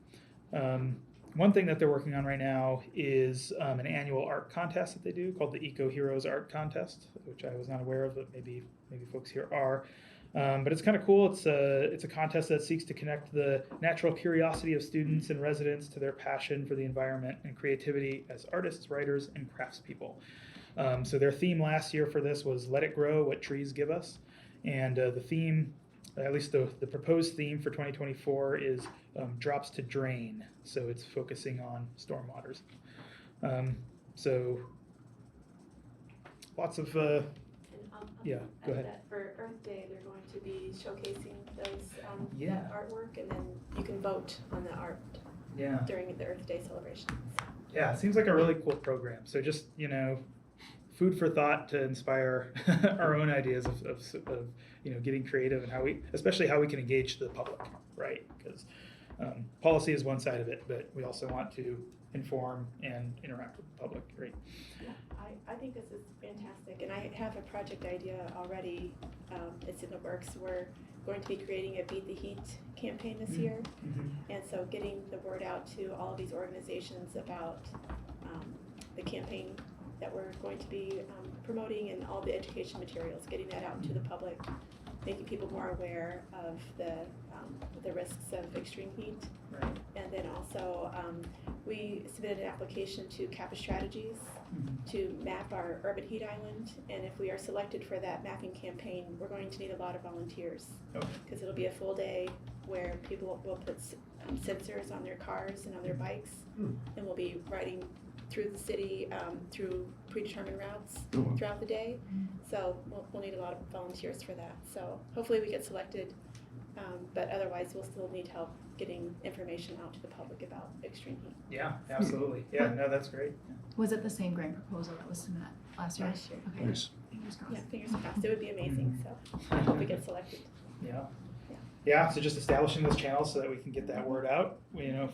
One thing that they're working on right now is an annual art contest that they do called the Eco Heroes Art Contest, which I was not aware of, but maybe folks here are. But it's kind of cool. It's a contest that seeks to connect the natural curiosity of students and residents to their passion for the environment and creativity as artists, writers, and craftspeople. So their theme last year for this was "Let It Grow, What Trees Give Us," and the theme, at least the proposed theme for 2024 is drops to drain. So it's focusing on stormwaters. So lots of, yeah, go ahead. That for Earth Day, they're going to be showcasing those Yeah. artwork, and then you can vote on the art Yeah. during the Earth Day celebrations. Yeah, it seems like a really cool program. So just, food for thought to inspire our own ideas of getting creative and especially how we can engage the public, right? Because policy is one side of it, but we also want to inform and interact with the public, right? Yeah, I think this is fantastic, and I have a project idea already. It's in the works. We're going to be creating a Beat the Heat campaign this year, and so getting the word out to all of these organizations about the campaign that we're going to be promoting and all the education materials, getting that out to the public, making people more aware of the risks of extreme heat. Right. And then also, we submitted an application to Kappa Strategies to map our urban heat island. And if we are selected for that mapping campaign, we're going to need a lot of volunteers. Because it'll be a full day where people will put sensors on their cars and on their bikes. And we'll be riding through the city, through predetermined routes throughout the day. So we'll need a lot of volunteers for that. So hopefully we get selected, but otherwise we'll still need help getting information out to the public about extreme heat. Yeah, absolutely. Yeah, no, that's great. Was it the same grant proposal that was submitted last year? Last year. Okay. Nice. Fingers crossed. Yeah, fingers crossed. It would be amazing. So I hope we get selected. Yeah, so just establishing those channels so that we can get that word out,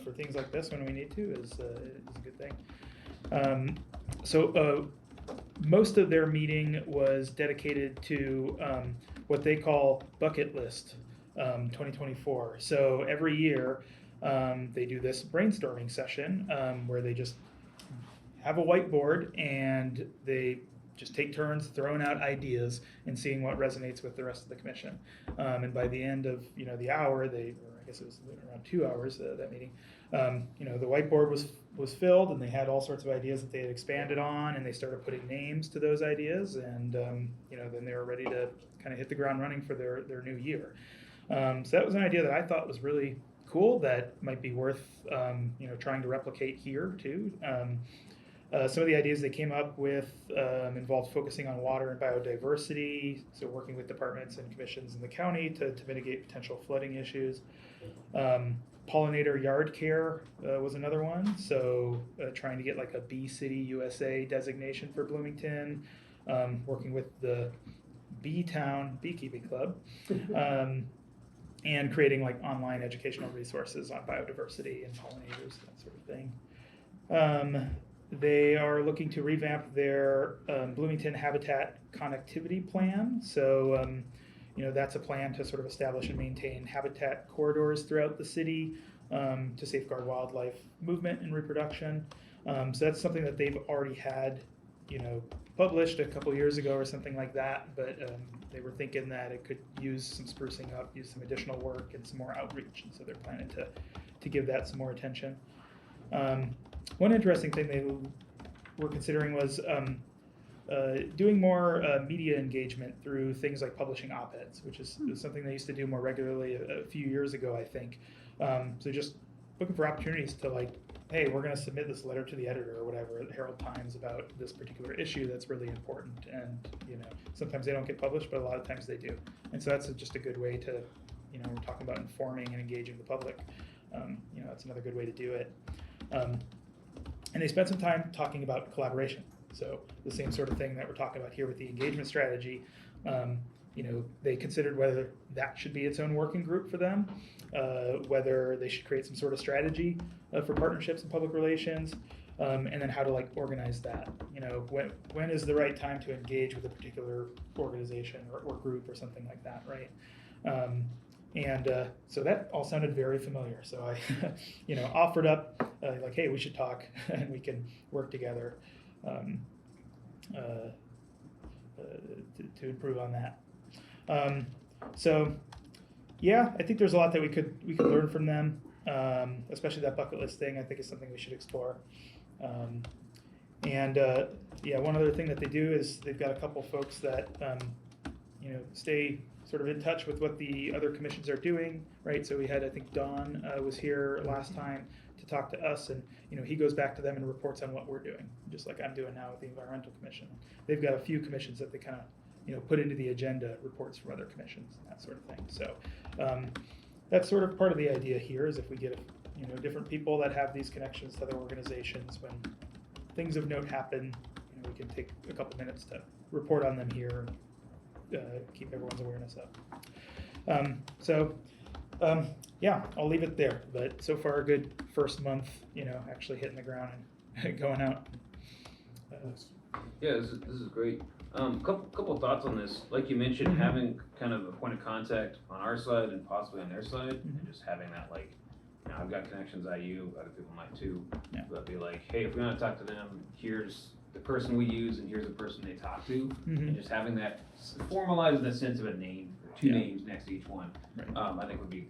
for things like this when we need to is a good thing. So most of their meeting was dedicated to what they call bucket list 2024. So every year they do this brainstorming session where they just have a whiteboard and they just take turns throwing out ideas and seeing what resonates with the rest of the commission. And by the end of the hour, or I guess it was around 2 hours that meeting, the whiteboard was filled and they had all sorts of ideas that they had expanded on, and they started putting names to those ideas, and then they were ready to kind of hit the ground running for their new year. So that was an idea that I thought was really cool that might be worth trying to replicate here too. Some of the ideas they came up with involved focusing on water and biodiversity, so working with departments and commissions in the county to mitigate potential flooding issues. Pollinator yard care was another one, so trying to get like a Bee City USA designation for Bloomington, working with the Bee Town Beekeeping Club, and creating like online educational resources on biodiversity and pollinators, that sort of thing. They are looking to revamp their Bloomington Habitat Connectivity Plan. So, that's a plan to sort of establish and maintain habitat corridors throughout the city to safeguard wildlife movement and reproduction. So that's something that they've already had, published a couple years ago or something like that. But they were thinking that it could use some sprucing up, use some additional work and some more outreach. And so they're planning to give that some more attention. One interesting thing they were considering was doing more media engagement through things like publishing op-eds, which is something they used to do more regularly a few years ago, I think. So just looking for opportunities to like, hey, we're going to submit this letter to the editor or whatever at the Herald Times about this particular issue that's really important. And, sometimes they don't get published, but a lot of times they do. And so that's just a good way to, we're talking about informing and engaging the public. That's another good way to do it. And they spent some time talking about collaboration. So the same sort of thing that we're talking about here with the engagement strategy. They considered whether that should be its own working group for them, whether they should create some sort of strategy for partnerships and public relations, and then how to organize that. When is the right time to engage with a particular organization or group or something like that, right? So that all sounded very familiar. So I, offered up hey, we should talk and we can work together to improve on that. So yeah, I think there's a lot that we could learn from them, especially that bucket list thing. I think is something we should explore. One other thing that they do is they've got a couple folks that stay sort of in touch with what the other commissions are doing, right? So we had, I think Don was here last time to talk to us, and he goes back to them and reports on what we're doing, just like I'm doing now with the Environmental Commission. They've got a few commissions that they kind of put into the agenda, reports from other commissions, that sort of thing. So that's sort of part of the idea here, is if we get different people that have these connections to other organizations, when things of note happen, we can take a couple minutes to report on them here and keep everyone's awareness up. I'll leave it there. But so far, a good first month, actually hitting the ground and going out. Yeah, this is great. Couple thoughts on this. Like you mentioned, having kind of a point of contact on our side and possibly on their side, and just having that I've got connections at IU, other people might too. Yeah. But be like, hey, if we want to talk to them, here's the person we use and here's the person they talk to, and just having that formalized in the sense of a name, or two names next to each one. Right. I think would be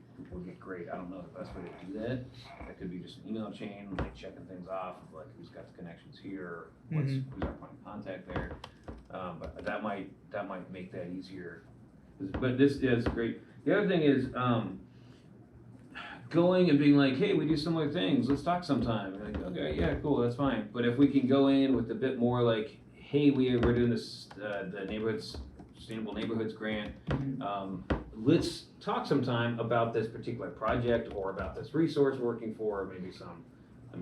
great. I don't know the best way to do that. That could be just an email chain, checking things off of who's got the connections here, who's our point of contact there. But that might make that easier. But this is great. The other thing is going and being like, hey, we do similar things. Let's talk sometime. Like, okay, yeah, cool, that's fine. But if we can go in with a bit more hey, we're doing this the Sustainable Neighborhoods Grant. Let's talk sometime about this particular project or about this resource we're working for, maybe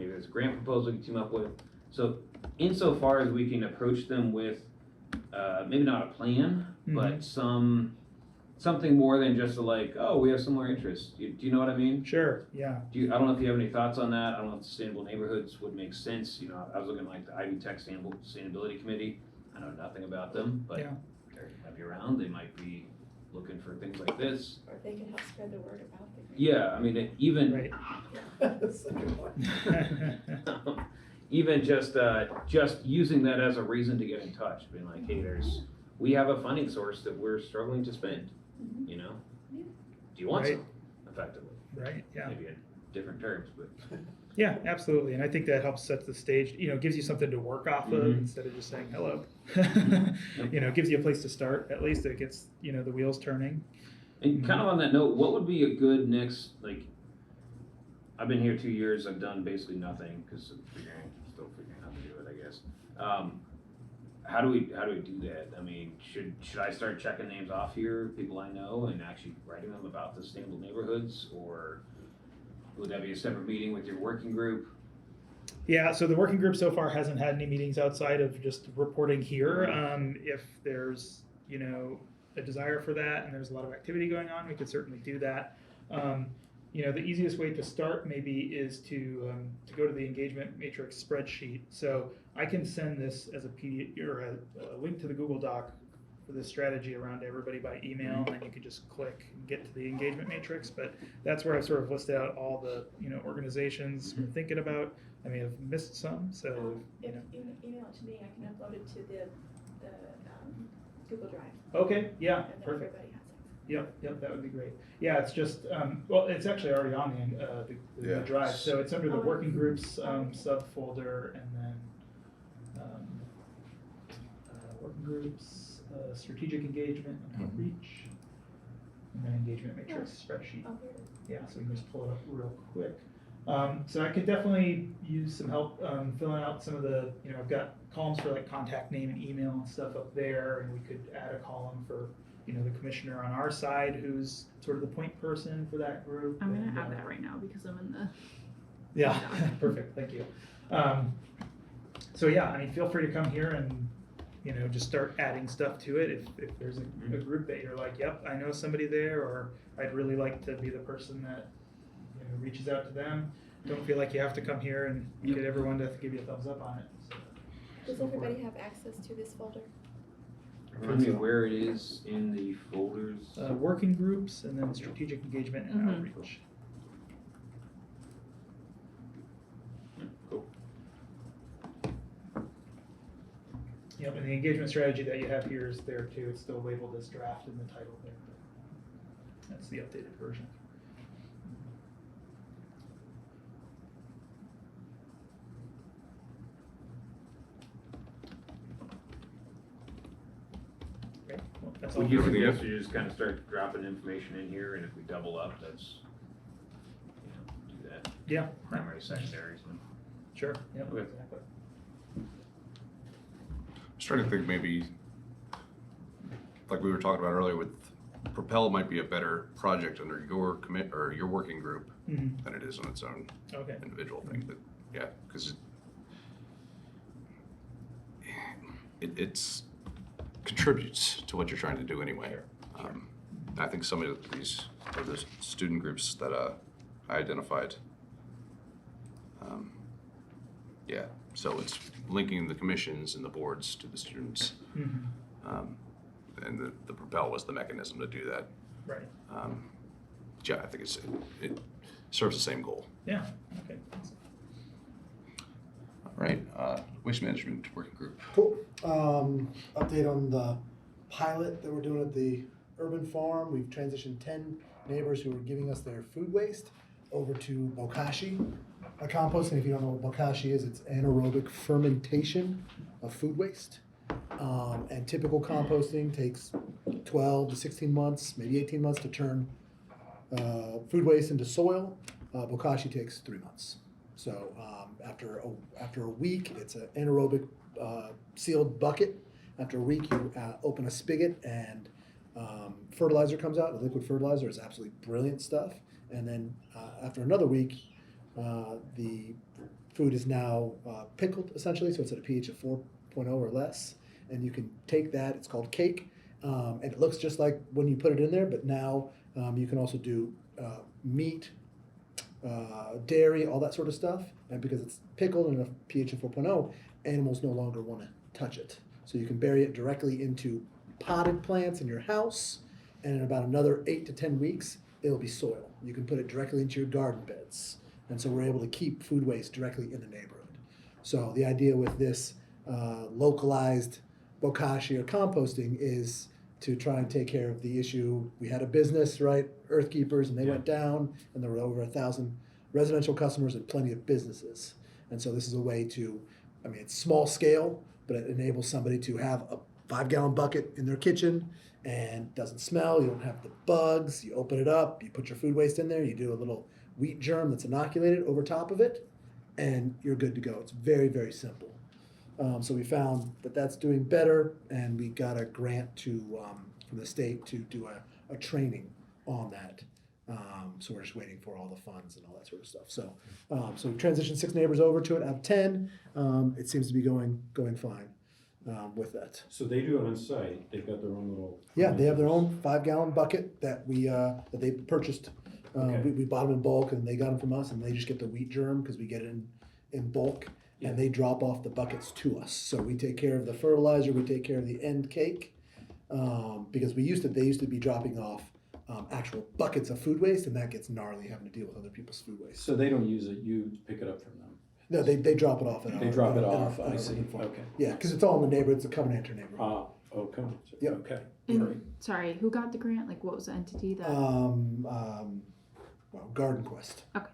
there's a grant proposal you team up with. So insofar as we can approach them with maybe not a plan, but something more than just we have similar interests. Do you know what I mean? Sure, yeah. I don't know if you have any thoughts on that. I don't know if Sustainable Neighborhoods would make sense. I was looking at the Ivy Tech Sustainability Committee. I know nothing about them, but they might be around. They might be looking for things like this. Or they can help spread the word about the grant. Yeah, I mean, even Right. That's a good one. even just using that as a reason to get in touch, being like, hey, we have a funding source that we're struggling to spend. Do you want Right. some? Effectively, Right, yeah. maybe in different terms, but Yeah, absolutely. And I think that helps set the stage, gives you something to work off of instead of just saying hello. Gives you a place to start. At least it gets, the wheels turning. And kind of on that note, what would be a good next, I've been here 2 years, I've done basically nothing because still figuring out how to do it, I guess. How do we do that? I mean, should I start checking names off here, people I know, and actually writing them about the sustainable neighborhoods, or would that be a separate meeting with your working group? Yeah, so the working group so far hasn't had any meetings outside of just reporting here. If there's, a desire for that and there's a lot of activity going on, we could certainly do that. The easiest way to start maybe is to go to the engagement matrix spreadsheet. So I can send this as a PDF or a link to the Google Doc for this strategy around to everybody by email, and then you can just click and get to the engagement matrix. But that's where I've sort of listed out all the organizations we're thinking about. I may have missed some, so If you email it to me, I can upload it to the Google Drive. Okay, yeah, And then perfect. everybody has access. Yep, that would be great. Yeah, it's just, it's actually already on the drive, so it's under the working groups subfolder, and then working groups, strategic engagement and outreach, and then engagement matrix spreadsheet. Oh, here it is. Yeah, so we can just pull it up real quick. So I could definitely use some help filling out some of the, I've got columns for contact name and email and stuff up there, and we could add a column for the commissioner on our side who's sort of the point person for that group. I'm and, gonna add that right now because I'm in the. Yeah, perfect, thank you. So yeah, I mean, feel free to come here and, just start adding stuff to it. If there's a group that you're like, yep, I know somebody there, or I'd really like to be the person that, reaches out to them. Don't feel like you have to come here and get everyone to give you a thumbs up on it. So, Does everybody have access to this folder? Remind me where it is in the folders. working groups and then strategic engagement and Mhm. outreach. Cool. Yep, and the engagement strategy that you have here is there too. It's still labeled as draft in the title there. That's the updated version. Great. Well, that's all. Would you Everything suggest you just kind of start dropping information in here, and if we double up, that's, do that, Yeah. primary, secondary, so. Sure. Yep. Okay. Exactly. Just trying to think maybe, like we were talking about earlier, with Propel might be a better project under your commit or your working group Mhm. than it is on its own Okay. individual thing. But yeah, because it's contributes to what you're trying to do anyway. I think some of these are the student groups that I identified. Yeah, so it's linking the commissions and the boards to the students. Mhm. And the Propel was the mechanism to do that. Right. Yeah, I think it serves the same goal. Yeah. Okay. All right, waste management working group. Cool. Update on the pilot that we're doing at the urban farm. We've transitioned 10 neighbors who were giving us their food waste over to bokashi composting. If you don't know what bokashi is, it's anaerobic fermentation of food waste. And typical composting takes 12 to 16 months, maybe 18 months to turn food waste into soil. Bokashi takes 3 months. So after a week, it's an anaerobic sealed bucket. After a week, you open a spigot and fertilizer comes out. The liquid fertilizer is absolutely brilliant stuff. And then after another week, the food is now pickled essentially, so it's at a pH of 4.0 or less. And you can take that, it's called cake, and it looks just like when you put it in there, but now you can also do meat, dairy, all that sort of stuff. And because it's pickled in a pH of 4.0, animals no longer want to touch it. So you can bury it directly into potted plants in your house, and in about another 8 to 10 weeks, it'll be soil. You can put it directly into your garden beds. And so we're able to keep food waste directly in the neighborhood. So the idea with this localized bokashi or composting is to try and take care of the issue. We had a business, right, Earth Keepers, and they went down, and there were over 1,000 residential customers and plenty of businesses. And so this is a way to, I mean, it's small scale, but it enables somebody to have a 5-gallon bucket in their kitchen and doesn't smell, you don't have the bugs, you open it up, you put your food waste in there, you do a little wheat germ that's inoculated over top of it, and you're good to go. It's very, very simple. So we found that that's doing better, and we got a grant from the state to do a training on that. So we're just waiting for all the funds and all that sort of stuff. So we transitioned 6 neighbors over to it out of 10. It seems to be going fine with that. So they do it on site, they've got their own little. Yeah, they have their own 5-gallon bucket that that they purchased. Okay. We bought them in bulk, and they got them from us, and they just get the wheat germ because we get it in bulk. And they drop off the buckets to us. So we take care of the fertilizer, we take care of the end cake, because they used to be dropping off actual buckets of food waste, and that gets gnarly having to deal with other people's food waste. So they don't use it, you pick it up from them? No, they drop it off. They drop it off, I see, okay. Yeah, because it's all in the neighborhood. It's a Covenanter neighborhood. Okay. Yep. Okay. And, Great. sorry, who got the grant? Like, what was the entity that? Garden Quest. Okay,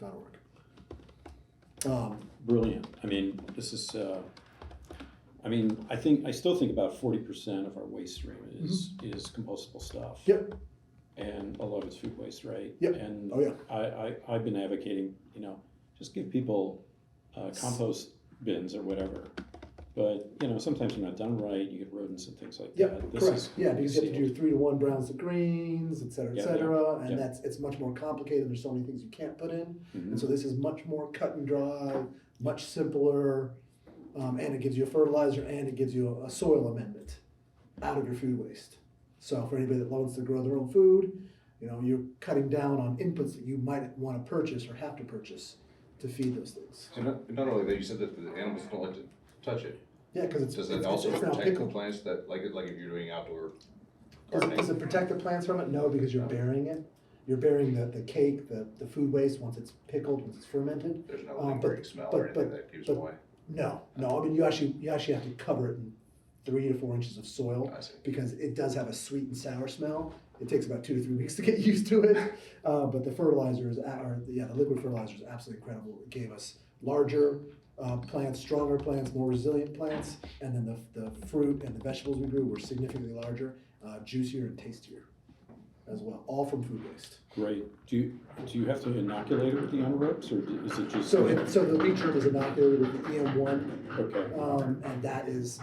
.org. Brilliant. I mean, this is, I still think about 40% of our waste stream is compostable stuff. Yep. And a lot of it's food waste, right? Yep. And Oh, yeah. I've been advocating, just give people compost bins or whatever. But, sometimes they're not done right, you get rodents and things like Yep, that. correct. Yeah, because you have to do 3-to-1 browns to greens, et cetera, et Yeah, cetera. yeah, And yeah. it's much more complicated. There's so many things you can't put in. Mhm. And so this is much more cut and dry, much simpler. and it gives you a fertilizer, and it gives you a soil amendment out of your food waste. So for anybody that wants to grow their own food, you're cutting down on inputs that you might want to purchase or have to purchase to feed those things. So not only that, you said that the animals don't like to touch it. Yeah, because Does it also protect the plants that, like if you're doing outdoor gardening? Does it protect the plants from it? No, because you're burying it. You're burying the cake, the food waste once it's pickled, once it's fermented. There's no lingering smell or anything that keeps them away? No. I mean, you actually have to cover it in 3 to 4 inches of soil I see. because it does have a sweet and sour smell. It takes about 2 to 3 weeks to get used to it. But the fertilizers, the liquid fertilizer is absolutely incredible. It gave us larger plants, stronger plants, more resilient plants, and then the fruit and the vegetables we grew were significantly larger, juicier and tastier as well, all from food waste. Great. Do you have to inoculate it with the anaerobes, or is it just? So the wheat germ is inoculated with the EM1, Okay. and that is,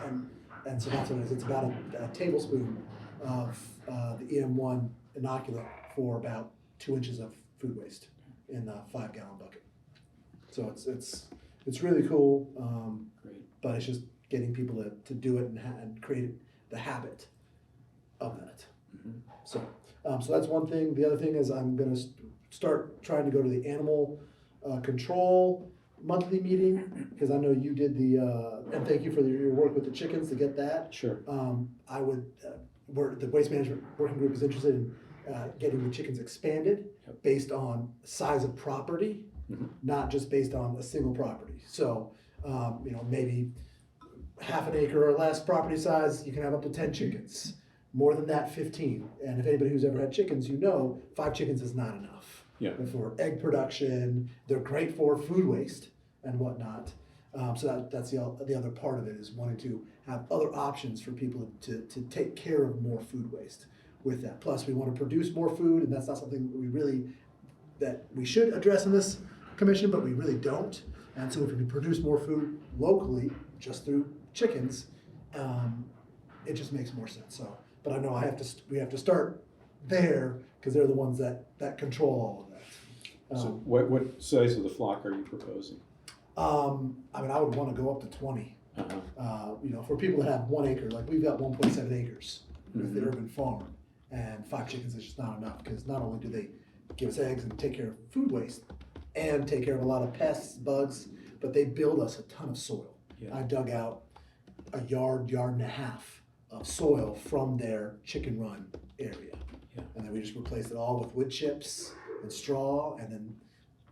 and so that's what it is. It's about a tablespoon of the EM1 inoculant for about 2 inches of food waste in a 5-gallon bucket. So it's really cool, Great. but it's just getting people to do it and create the habit of that. Mhm. So that's one thing. The other thing is I'm going to start trying to go to the animal control monthly meeting, because I know you did and thank you for your work with the chickens to get that. Sure. I would, the waste management working group is interested in getting the chickens expanded based on size of property, not just based on a single property. So, maybe half an acre or less property size, you can have up to 10 chickens. More than that, 15. And if anybody who's ever had chickens, 5 chickens is not enough. Yeah. For egg production, they're great for food waste and whatnot. So that's the other part of it, is wanting to have other options for people to take care of more food waste with that. Plus, we want to produce more food, and that's not something that we should address in this commission, but we really don't. And so if we can produce more food locally, just through chickens, it just makes more sense. So, but I know we have to start there, because they're the ones that control all of that. So what size of the flock are you proposing? I mean, I would want to go up to 20. Uh-huh. For people that have 1 acre, like we've got 1.7 acres with the urban farm, and 5 chickens is just not enough, because not only do they give us eggs and take care of food waste and take care of a lot of pests, bugs, but they build us a ton of soil. Yeah. I dug out a yard and a half of soil from their chicken run area. Yeah. And then we just replaced it all with wood chips and straw, and then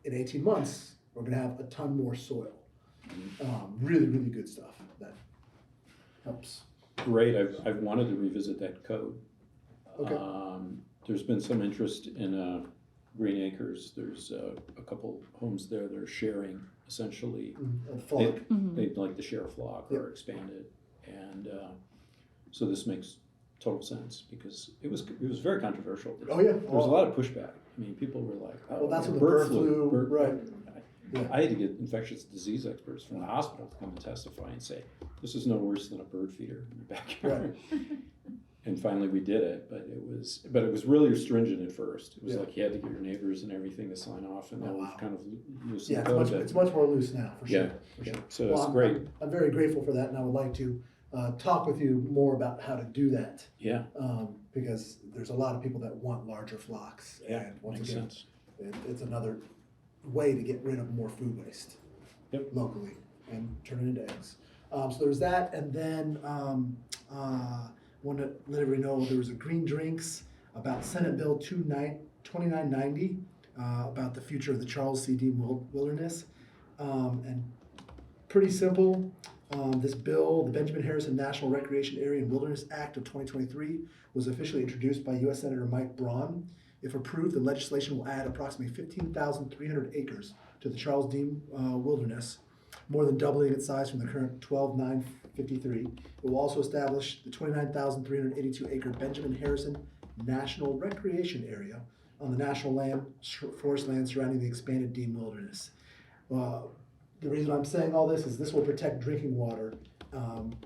in 18 months, we're gonna have a ton more soil. Really, really good stuff that helps. Great. I've wanted to revisit that code. Okay. There's been some interest in Green Acres. There's a couple homes there that are sharing, essentially. They'd like to share a flock or expand it, and so this makes total sense, because it was very controversial. Oh yeah. There was a lot of pushback. I mean, people were like, "Oh, Well, that's when the bird flu, right. Yeah. I had to get infectious disease experts from the hospital to come and testify and say, this is no worse than a bird feeder in your backyard. Right. And finally we did it, but it was really stringent at first. It was like you had to get your neighbors and everything to sign off, and then we've kind of loosened the code. It's much more loose now, for sure. Yeah, for sure. So it's great. I'm very grateful for that, and I would like to talk with you more about how to do that. Yeah. Because there's a lot of people that want larger flocks. Yeah, And once makes again, sense. it's another way to get rid of more food waste locally and turn it into eggs. So there's that, and then want to let everybody know there was a green drinks about Senate Bill 2990 about the future of the Charles C. Dean Wilderness, and pretty simple. This bill, the Benjamin Harrison National Recreation Area and Wilderness Act of 2023, was officially introduced by U.S. Senator Mike Braun. If approved, the legislation will add approximately 15,300 acres to the Charles Dean Wilderness, more than doubling its size from the current 12,953. It will also establish the 29,382 acre Benjamin Harrison National Recreation Area on the national forest land surrounding the expanded Dean Wilderness. The reason I'm saying all this is this will protect drinking water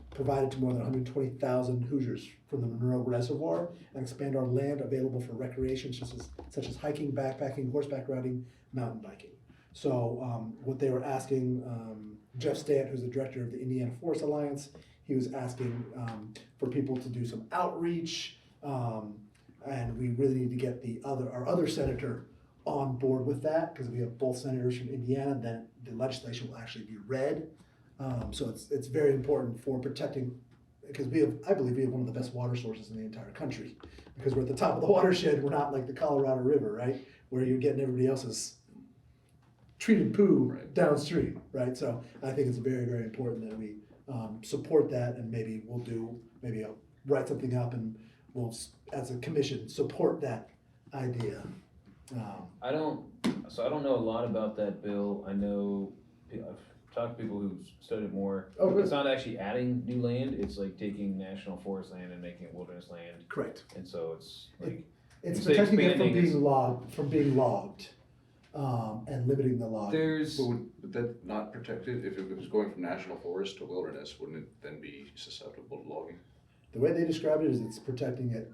provided to more than 120,000 Hoosiers from the Monroe Reservoir, and expand our land available for recreation such as hiking, backpacking, horseback riding, mountain biking. So what they were asking, Jeff Stant, who's the director of the Indiana Forest Alliance, he was asking for people to do some outreach, and we really need to get our other senator on board with that, because we have both senators from Indiana, then the legislation will actually be read. So it's very important for protecting, because I believe we have one of the best water sources in the entire country, because we're at the top of the watershed. We're not like the Colorado River, right, where you're getting everybody else's treated poo downstream, right? So I think it's very, very important that we support that, and maybe I'll write something up and we'll, as a commission, support that idea. I don't know a lot about that bill. I know, I've talked to people who've studied more. Oh, good. It's not actually adding new land, it's like taking national forest land and making it wilderness land. Correct. And so it's like, It's you say protecting it from expanding being logged, and limiting the logging. there's, But would that not protect it? If it was going from national forest to wilderness, wouldn't it then be susceptible to logging? The way they described it is it's protecting it,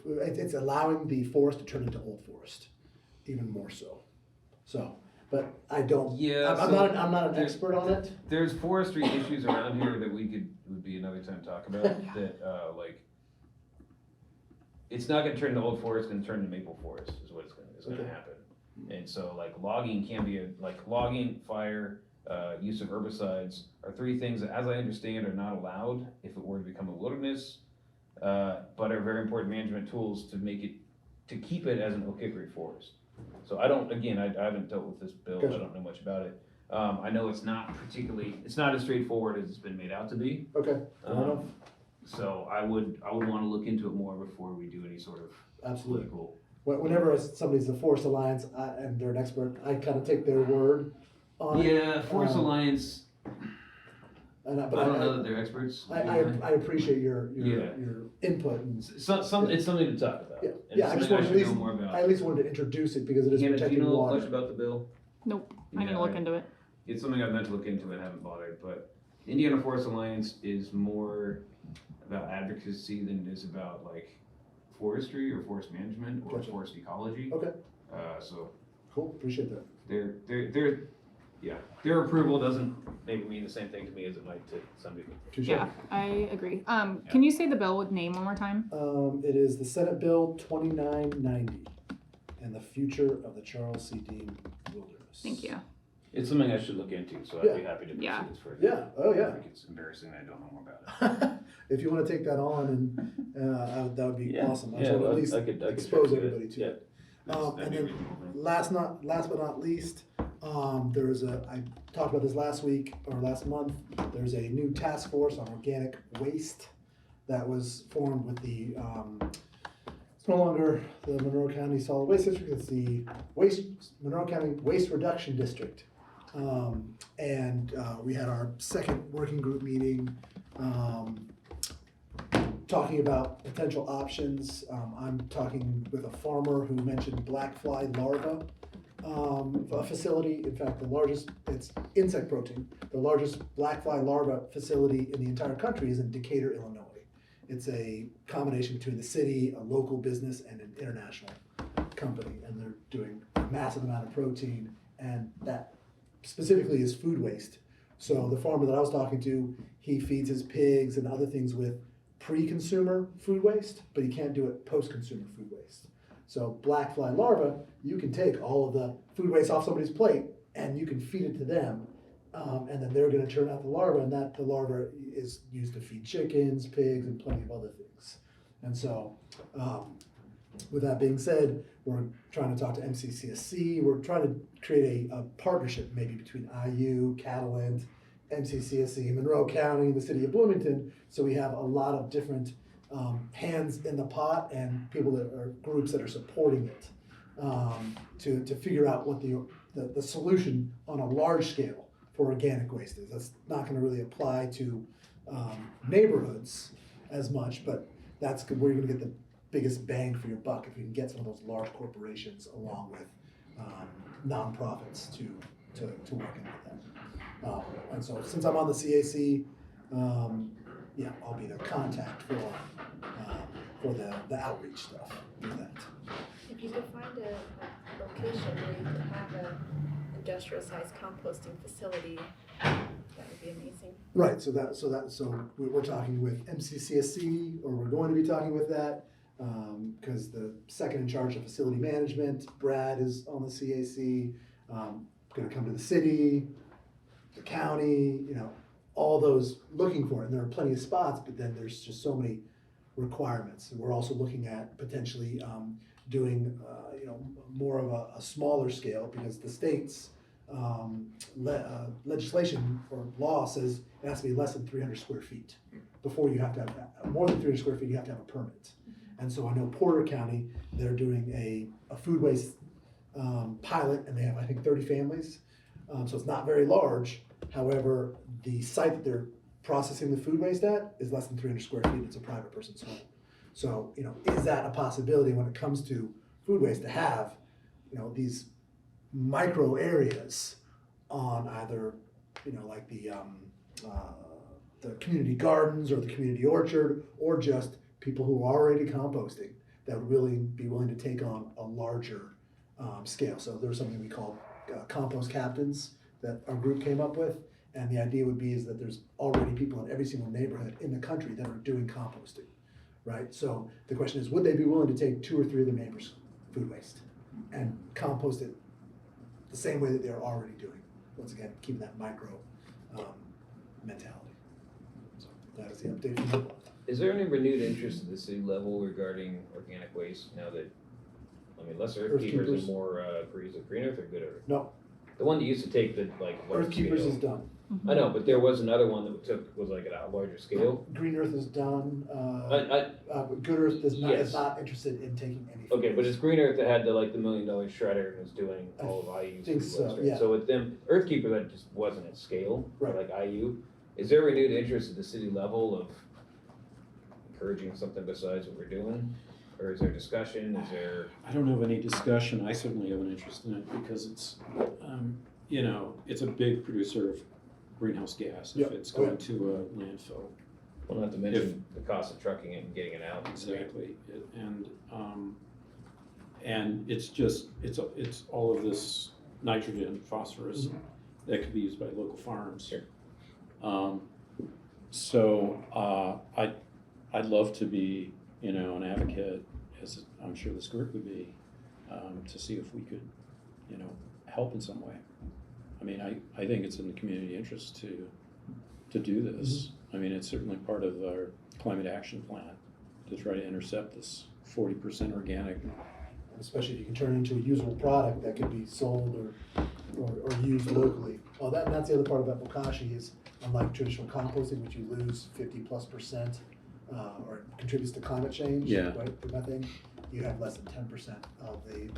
it's allowing the forest to turn into old forest, even more so. So, but I don't, yeah, I'm not an expert on it. there's forestry issues around here that would be another time to talk about, that, like, it's not gonna turn into old forest, it's gonna turn into maple forest, is what is gonna Okay. happen. And so, like, logging can be logging, fire, use of herbicides are three things that, as I understand, are not allowed if it were to become a wilderness, but are very important management tools to keep it as an oak hickory forest. So I haven't dealt with this bill, Gotcha. I don't know much about it. I know it's not as straightforward as it's been made out to be. Okay, fair enough. So I would wanna look into it more before we do any sort of Absolutely. political. Whenever somebody's the Forest Alliance and they're an expert, I kind of take their word on it. Yeah, Forest Alliance, And I don't know that they're experts. I appreciate your Yeah. input, and It's something to talk about. Yeah. And Yeah, I it's just something wanted should at know more about. I at least wanted to introduce it because it is Hannah, do you protecting know much water. about the bill? Nope, I'm Yeah, gonna look into it. It's something I've meant to look into and haven't bothered, but Indiana Forest Alliance is more about advocacy than it is about like forestry or forest management or Gotcha. forest ecology. Okay, So cool, appreciate that. their approval doesn't maybe mean the same thing to me as it might to some people. Touche. Yeah, I agree. Can you say the bill with name one more time? It is the Senate Bill 2990 and the future of the Charles C. Dean Wilderness. Thank you. It's something I should look into, so I'd be happy to pursue Yeah. this further. Yeah, oh yeah. I think it's embarrassing that I don't know more about it. If you want to take that on, and that would be awesome. I just want to at least I could expose try to do everybody to Yeah. it. That'd And be then reasonable thing. last but not least, I talked about this last week or last month. There's a new task force on organic waste that was formed with the, it's no longer the Monroe County Solid Waste District, it's the Monroe County Waste Reduction District. We had our second working group meeting, talking about potential options. I'm talking with a farmer who mentioned black fly larva a facility. In fact, it's insect protein. The largest black fly larva facility in the entire country is in Decatur, Illinois. It's a combination between the city, a local business, and an international company, and they're doing a massive amount of protein, and that specifically is food waste. So the farmer that I was talking to, he feeds his pigs and other things with pre-consumer food waste, but he can't do it post-consumer food waste. So black fly larva, you can take all of the food waste off somebody's plate and you can feed it to them, and then they're going to turn out the larva, and the larva is used to feed chickens, pigs, and plenty of other things. And so, with that being said, we're trying to talk to MCCSC. We're trying to create a partnership maybe between IU, Catalent, MCCSC, Monroe County, the city of Bloomington. So we have a lot of different hands in the pot and people groups that are supporting it to figure out what the solution on a large scale for organic waste is. That's not going to really apply to neighborhoods as much, but that's where you're going to get the biggest bang for your buck if you can get some of those large corporations along with nonprofits to work into that. And so since I'm on the CAC, I'll be the contact for the outreach stuff with that. If you could find a location where you could have a industrial-sized composting facility, that would be amazing. Right, so we're talking with MCCSC, or we're going to be talking with that, because the second in charge of facility management, Brad, is on the CAC, gonna come to the city, the county, all those looking for it, and there are plenty of spots, but then there's just so many requirements. And we're also looking at potentially doing, more of a smaller scale, because the state's legislation or law says it has to be less than 300 square feet. Before you have to have, more than 300 square feet, you have to have a permit. And so I know Porter County, they're doing a food waste pilot, and they have, I think, 30 families. So it's not very large. However, the site that they're processing the food waste at is less than 300 square feet. It's a private person's home. So, is that a possibility when it comes to food waste to have, these micro areas on either, like the community gardens or the community orchard, or just people who are already composting that would really be willing to take on a larger scale. So there's something we call compost captains that our group came up with, and the idea would be is that there's already people in every single neighborhood in the country that are doing composting, right? So the question is, would they be willing to take 2 or 3 of the neighbors' food waste and compost it the same way that they're already doing? Once again, keeping that micro mentality. So that is the update from me. Is there any renewed interest at the city level regarding organic waste now that, less Earth Keepers and more, is it Green Earth or Good Earth? No, The one that used to take the, large Earth Keepers scale. is done. I know, but there was another one that was like at a larger scale. Green Earth is done. I, Good Earth is Yes. not interested in taking any. okay, but food it's Green Earth that had the $1 million shredder and was doing all of IU's think food so, waste, right? yeah. So with them, Earth Keeper, that just wasn't at scale, for Right. like IU. Is there renewed interest at the city level of encouraging something besides what we're doing? Or is there discussion, is there? I don't have any discussion. I certainly have an interest in it because it's, it's a big producer of greenhouse gas if Yep. it's going to a landfill. Well, not to mention the cost of trucking it and getting it out. Exactly, and it's just, it's all of this nitrogen, phosphorus that could be used by local farms. Sure. I'd love to be, an advocate, as I'm sure this group would be, to see if we could, help in some way. I think it's in the community interest to do this. It's certainly part of our climate action plan to try to intercept this 40% organic. Especially if you can turn it into a usable product that could be sold or used locally. Oh, that's the other part about bokashi is, unlike traditional composting, which you lose 50+%, or it contributes to climate change, Yeah. right, the methane, you have less than 10% of the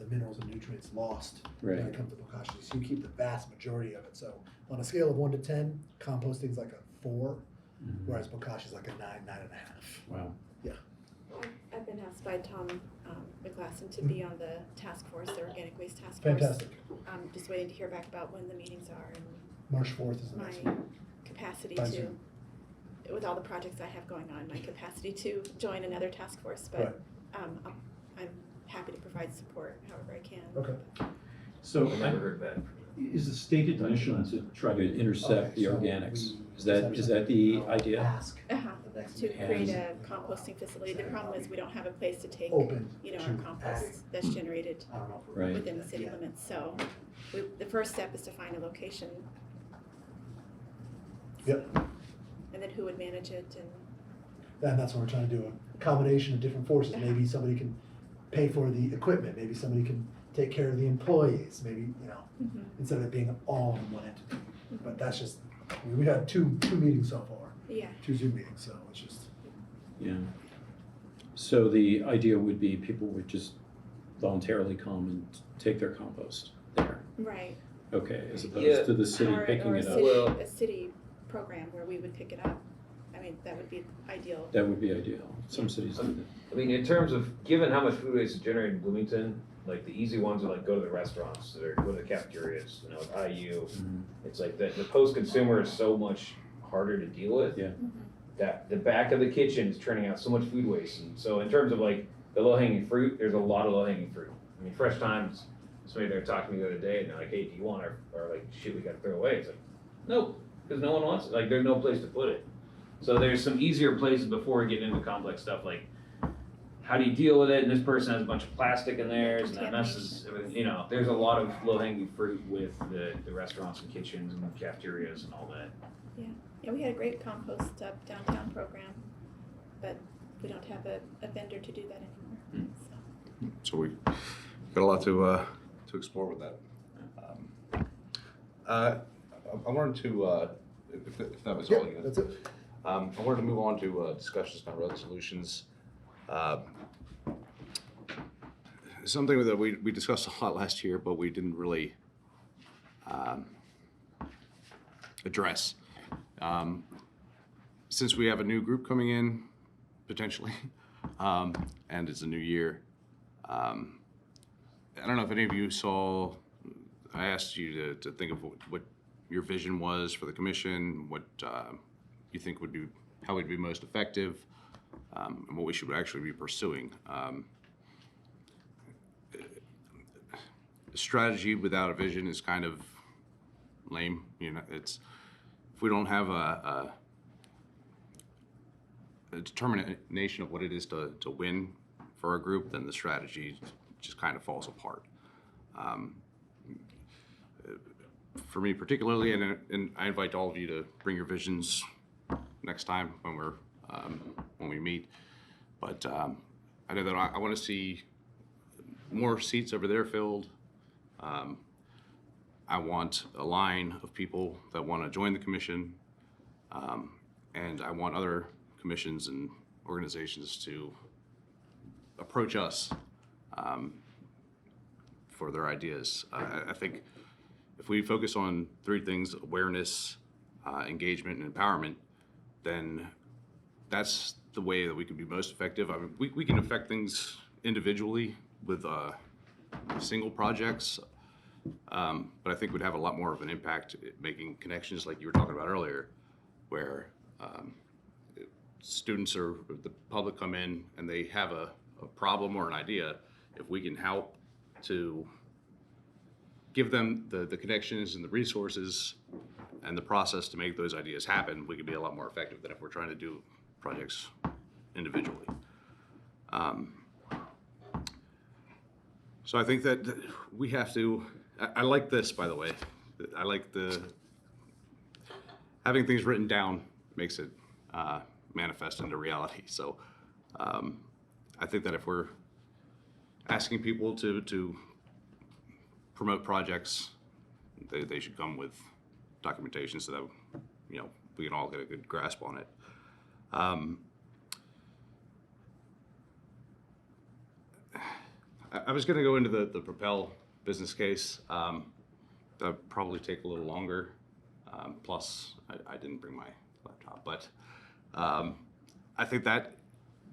minerals and nutrients lost when Right. it comes to bokashi. So you keep the vast majority of it. So on a scale of 1 to 10, composting is like a 4, whereas bokashi is like a 9, 9.5. Wow. I've been asked by Tom McGlasson to be on the task force, the organic waste task force. Fantastic. I'm just waiting to hear back about when the meetings are and March 4th is the next my one. capacity By to, Zoom. with all the projects I have going on, my capacity to join another task force, Right. but I'm happy to provide support however I can. Okay. So I never heard that. is the stated mission to try To to, intercept the Okay, so organics. we- Is that the idea? Ask Uh-huh. the next To meeting. create a composting facility. The problem is we don't have a place to take, Open our to compost that's generated I don't know if we're Right. within the city Yeah. limits, so the first step is to find a location. Yep. And then who would manage it and, And that's what we're trying to do, a combination of different forces. Maybe somebody can pay for the equipment, maybe somebody can take care of the employees, maybe, instead of it being all in one entity. But that's just, we had two meetings so far, yeah. 2 Zoom meetings, so it's just. Yeah. So the idea would be people would just voluntarily come and take their compost there. Right. Okay, as Yeah. opposed to the city Or picking a it up. city, Well- a city program where we would pick it up. I mean, that would be ideal. That would be ideal. Some cities do that. In terms of, given how much food waste is generated in Bloomington, like the easy ones are like go to the restaurants, or go to the cafeterias, with IU. It's like the post-consumer is so much harder to deal with. Yeah. That the back of the kitchen is turning out so much food waste, and so in terms of like the low-hanging fruit, there's a lot of low-hanging fruit. Fresh Time's somebody there talked to me the other day, and they're like, hey, do you want our like, shit we gotta throw away? It's like, nope, because no one wants it, like, there's no place to put it. So there's some easier places before we get into complex stuff, like, how do you deal with it? And this person has a bunch of plastic in theirs, and that messes everything, you know, there's a lot of low-hanging fruit with the restaurants and kitchens and cafeterias and all that. Yeah, we had a great compost up downtown program, but we don't have a vendor to do that anymore. So we got a lot to explore with that. I wanted to, if that was all you had. That's it. I wanted to move on to discussions on resolutions. Something that we discussed a lot last year, but we didn't really address. Since we have a new group coming in, potentially, and it's a new year, I don't know if any of you saw, I asked you to think of what your vision was for the commission, what you think would be, how it would be most effective, and what we should actually be pursuing. Strategy without a vision is kind of lame. You know, it's, if we don't have a determination of what it is to win for a group, then the strategy just kind of falls apart. For me particularly, and I invite all of you to bring your visions next time when we meet. But I know that I want to see more seats over there filled. I want a line of people that want to join the commission, and I want other commissions and organizations to approach us for their ideas. I think if we focus on three things: awareness, engagement, and empowerment, then that's the way that we can be most effective. I mean, we can affect things individually with single projects, but I think we'd have a lot more of an impact at making connections like you were talking about earlier, where students or the public come in and they have a problem or an idea. If we can help to give them the connections and the resources and the process to make those ideas happen, we can be a lot more effective than if we're trying to do projects individually. So I think that we have to, I like this, by the way. I like having things written down makes it manifest into reality. So I think that if we're asking people to promote projects, they should come with documentation so that, you know, we can all get a good grasp on it. I was going to go into the Propel business case. That'll probably take a little longer. Plus, I didn't bring my laptop, but I think that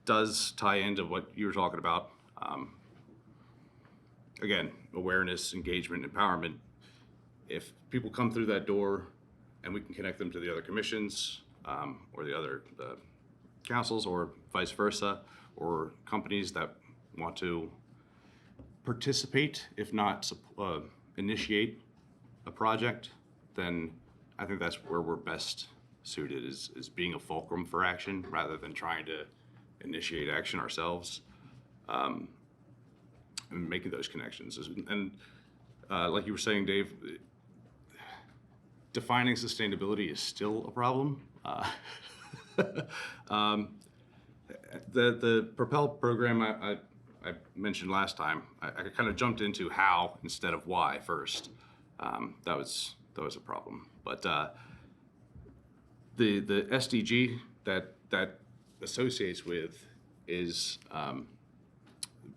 does tie into what you were talking about. Again, awareness, engagement, empowerment. If people come through that door and we can connect them to the other commissions or the other councils or vice versa, or companies that want to participate, if not initiate a project, then I think that's where we're best suited, is being a fulcrum for action rather than trying to initiate action ourselves, and making those connections. And like you were saying, Dave, defining sustainability is still a problem. The Propel program I mentioned last time, I kind of jumped into how instead of why first. That was a problem. But the SDG that associates with is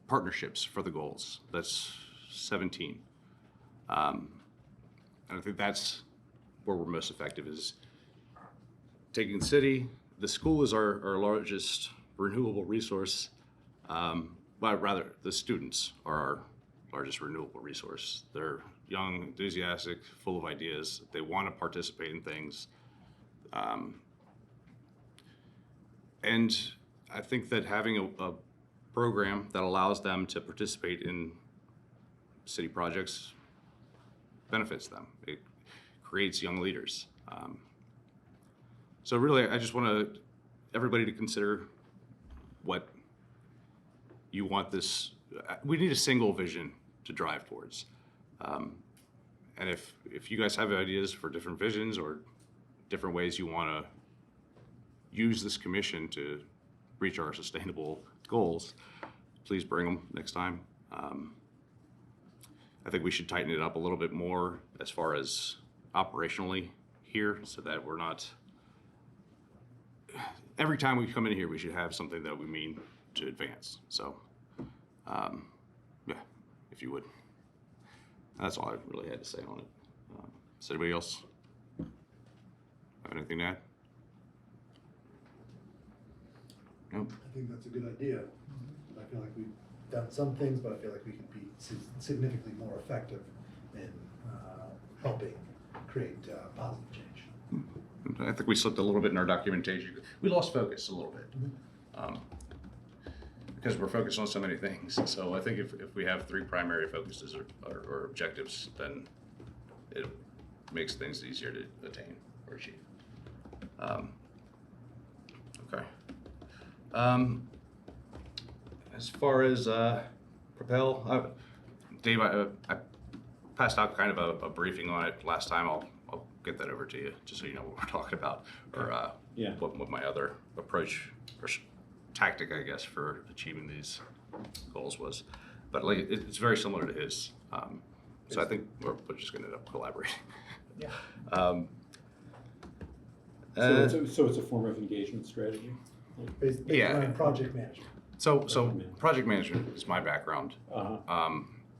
partnerships for the goals. That's 17. And I think that's where we're most effective, is taking the city. The school is our largest renewable resource. Well, rather, the students are our largest renewable resource. They're young, enthusiastic, full of ideas. They want to participate in things. And I think that having a program that allows them to participate in city projects benefits them. It creates young leaders. So really, I just want everybody to consider what you want this. We need a single vision to drive towards. And if you guys have ideas for different visions or different ways you want to use this commission to reach our sustainable goals, please bring them next time. I think we should tighten it up a little bit more as far as operationally here, so that we're not, every time we come in here, we should have something that we mean to advance. So, yeah, if you would. That's all I really had to say on it. Does anybody else have anything to add? No? I think that's a good idea. I feel like we've done some things, but I feel like we could be significantly more effective in helping create positive change. I think we slipped a little bit in our documentation. We lost focus a little bit. Because we're focused on so many things. So I think if we have 3 primary focuses or objectives, then it makes things easier to attain or achieve. Okay. As far as Propel, Dave, I passed out kind of a briefing on it last time. I'll get that over to you just so you know what we're talking about, or Yeah. what my other approach or tactic, I guess, for achieving these goals was. But like, it's very similar to his. So I think we're just going to end up collaborating. Yeah. So it's a form of engagement strategy? Based Yeah. on project management. So project management is my background. Uh-huh.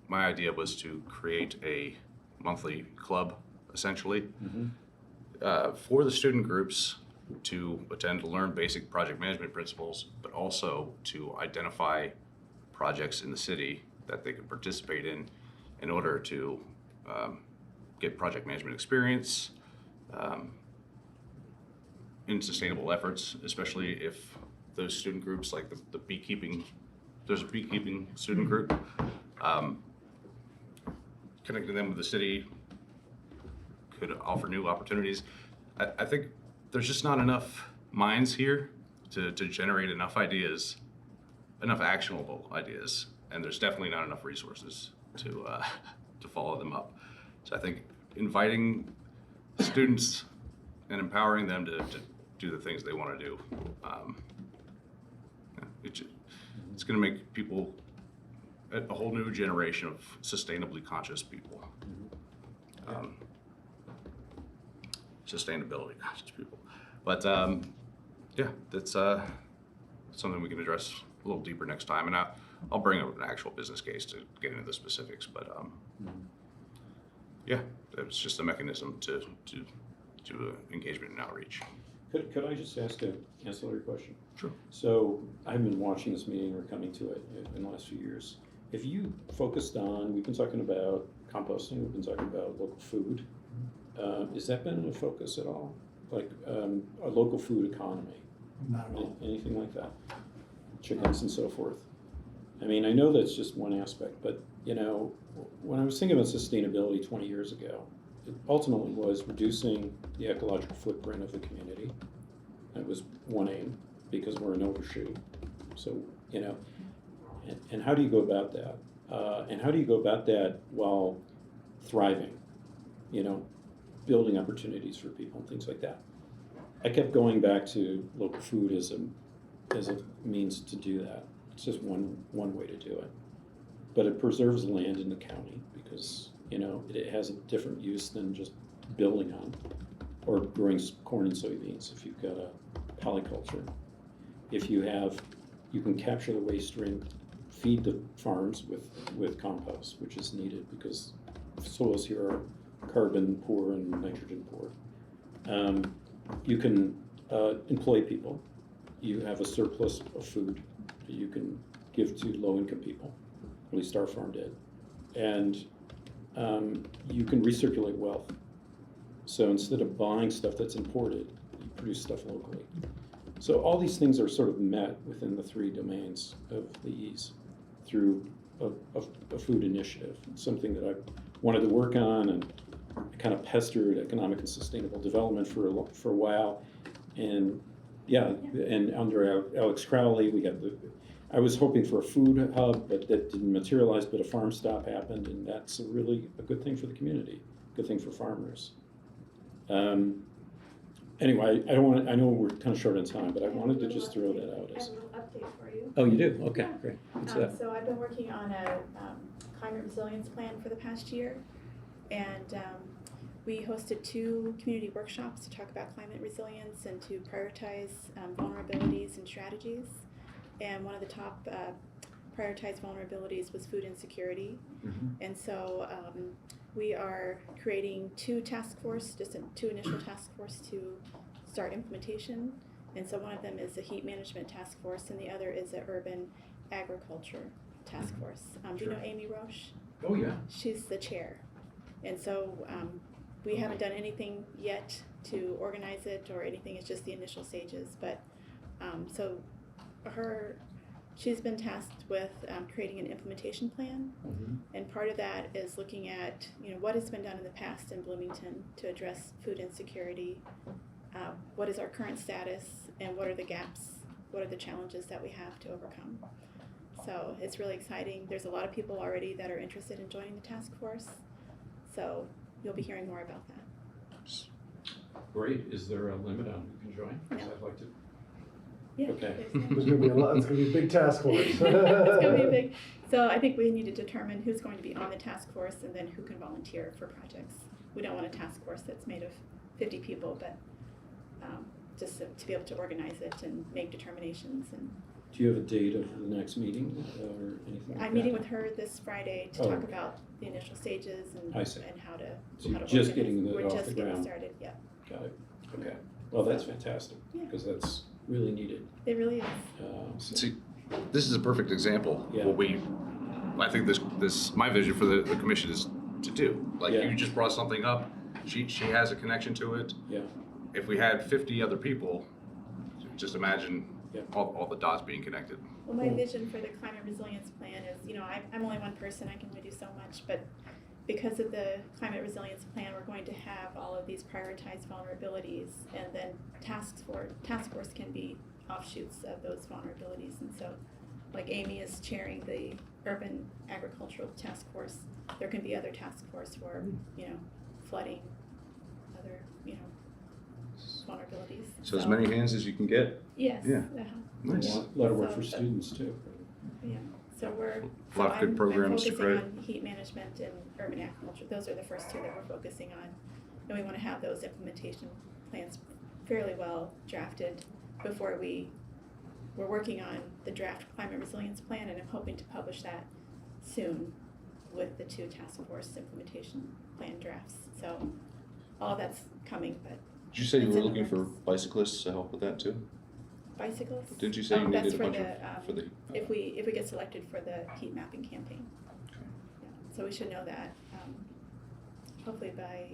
My idea was to create a monthly club, essentially, for the student groups to attend to learn basic project management principles, but also to identify projects in the city that they could participate in order to get project management experience in sustainable efforts, especially if those student groups, like the beekeeping, there's a beekeeping student group, connecting them with the city could offer new opportunities. I think there's just not enough minds here to generate enough ideas, enough actionable ideas, and there's definitely not enough resources to follow them up. So I think inviting students and empowering them to do the things they want to do, it's going to make people a whole new generation of sustainably conscious people. Sustainability conscious people. But yeah, that's something we can address a little deeper next time. And I'll bring up an actual business case to get into the specifics. But yeah, it's just a mechanism to engagement and outreach. Could I just ask an ancillary question? Sure. So I've been watching this meeting or coming to it in the last few years. If you focused on, we've been talking about composting, we've been talking about local food. Has that been a focus at all? Like a local food economy? Not at all. Anything like that? Chickens and so forth. I mean, I know that's just one aspect, but you know, when I was thinking about sustainability 20 years ago, it ultimately was reducing the ecological footprint of the community. That was one aim, because we're an overshoot. So, you know, and how do you go about that? And how do you go about that while thriving, you know, building opportunities for people and things like that? I kept going back to local food as a means to do that. It's just one way to do it. But it preserves land in the county because, you know, it has a different use than just building on or growing corn and soybeans if you've got a polyculture. If you can capture the waste stream, feed the farms with compost, which is needed because soils here are carbon poor and nitrogen poor. You can employ people. You have a surplus of food that you can give to low-income people. At least our farm did. And you can recirculate wealth. So instead of buying stuff that's imported, you produce stuff locally. So all these things are sort of met within the 3 domains of the E's through a food initiative, something that I wanted to work on, and I kind of pestered economic and sustainable development for a while. And yeah, and under Alex Crowley, we got I was hoping for a food hub, but that didn't materialize, but a farm stop happened, and that's really a good thing for the community, good thing for farmers. Anyway, I know we're kind of short on time, but I wanted to just throw that out I have as. a little update for you. Oh, you do? Okay, Yeah. great. What's that? So I've been working on a climate resilience plan for the past year, and we hosted 2 community workshops to talk about climate resilience and to prioritize vulnerabilities and strategies. And one of the top prioritized vulnerabilities was food insecurity. And so we are creating 2 task force, just 2 initial task force to start implementation. And so one of them is a heat management task force, and the other is an urban agriculture task force. Do you know Amy Roche? Oh, yeah. She's the chair. And so we haven't done anything yet to organize it or anything. It's just the initial stages. But so she's been tasked with creating an implementation plan. And part of that is looking at, what has been done in the past in Bloomington to address food insecurity. What is our current status, and what are the gaps? What are the challenges that we have to overcome? So it's really exciting. There's a lot of people already that are interested in joining the task force. So you'll be hearing more about that. Great. Is there a limit on who can join? No. I'd like to. Yeah. Okay. There's gonna be a lot, it's gonna be a big task force. It's gonna be big. So I think we need to determine who's going to be on the task force and then who can volunteer for projects. We don't want a task force that's made of 50 people, but just to be able to organize it and make determinations. And Do you have a date of the next meeting or anything like I'm that? meeting with her this Friday to Oh, talk okay. about the initial stages and I see. and how to So you're how to just organize. getting We're off just the getting ground. started. Yeah, Got it. Okay. Well, that's fantastic, Yeah. because that's really needed. it really is. So- See, this is a perfect example Yeah. of what I think this my vision for the commission is to do. Like, Yeah. you just brought something up, she has a connection to it. Yeah. If we had 50 other people, just imagine Yeah. all the dots being connected. Well, my vision for the climate resilience plan is, I'm only one person, I can only do so much, but because of the climate resilience plan, we're going to have all of these prioritized vulnerabilities, and then task force can be offshoots of those vulnerabilities. And so, like Amy is chairing the urban agricultural task force, there can be other task force for, flooding, other, vulnerabilities. So as many hands as you can get. Yes. Yeah. A Nice. lot of work for So- students too. Yeah, so we're. A lot of good programs to I'm create. focusing on heat management and urban agriculture. Those are the first 2 that we're focusing on. And we want to have those implementation plans fairly well drafted before we're working on the draft climate resilience plan, and I'm hoping to publish that soon with the 2 task force implementation plan drafts. So all that's coming, but Did you say you It's were in the looking for works. bicyclists to help with that too? bicycles. Didn't you say you that's needed a for bunch the, for the? If we get selected for the heat mapping campaign. Okay. Yeah, so we should know that, hopefully by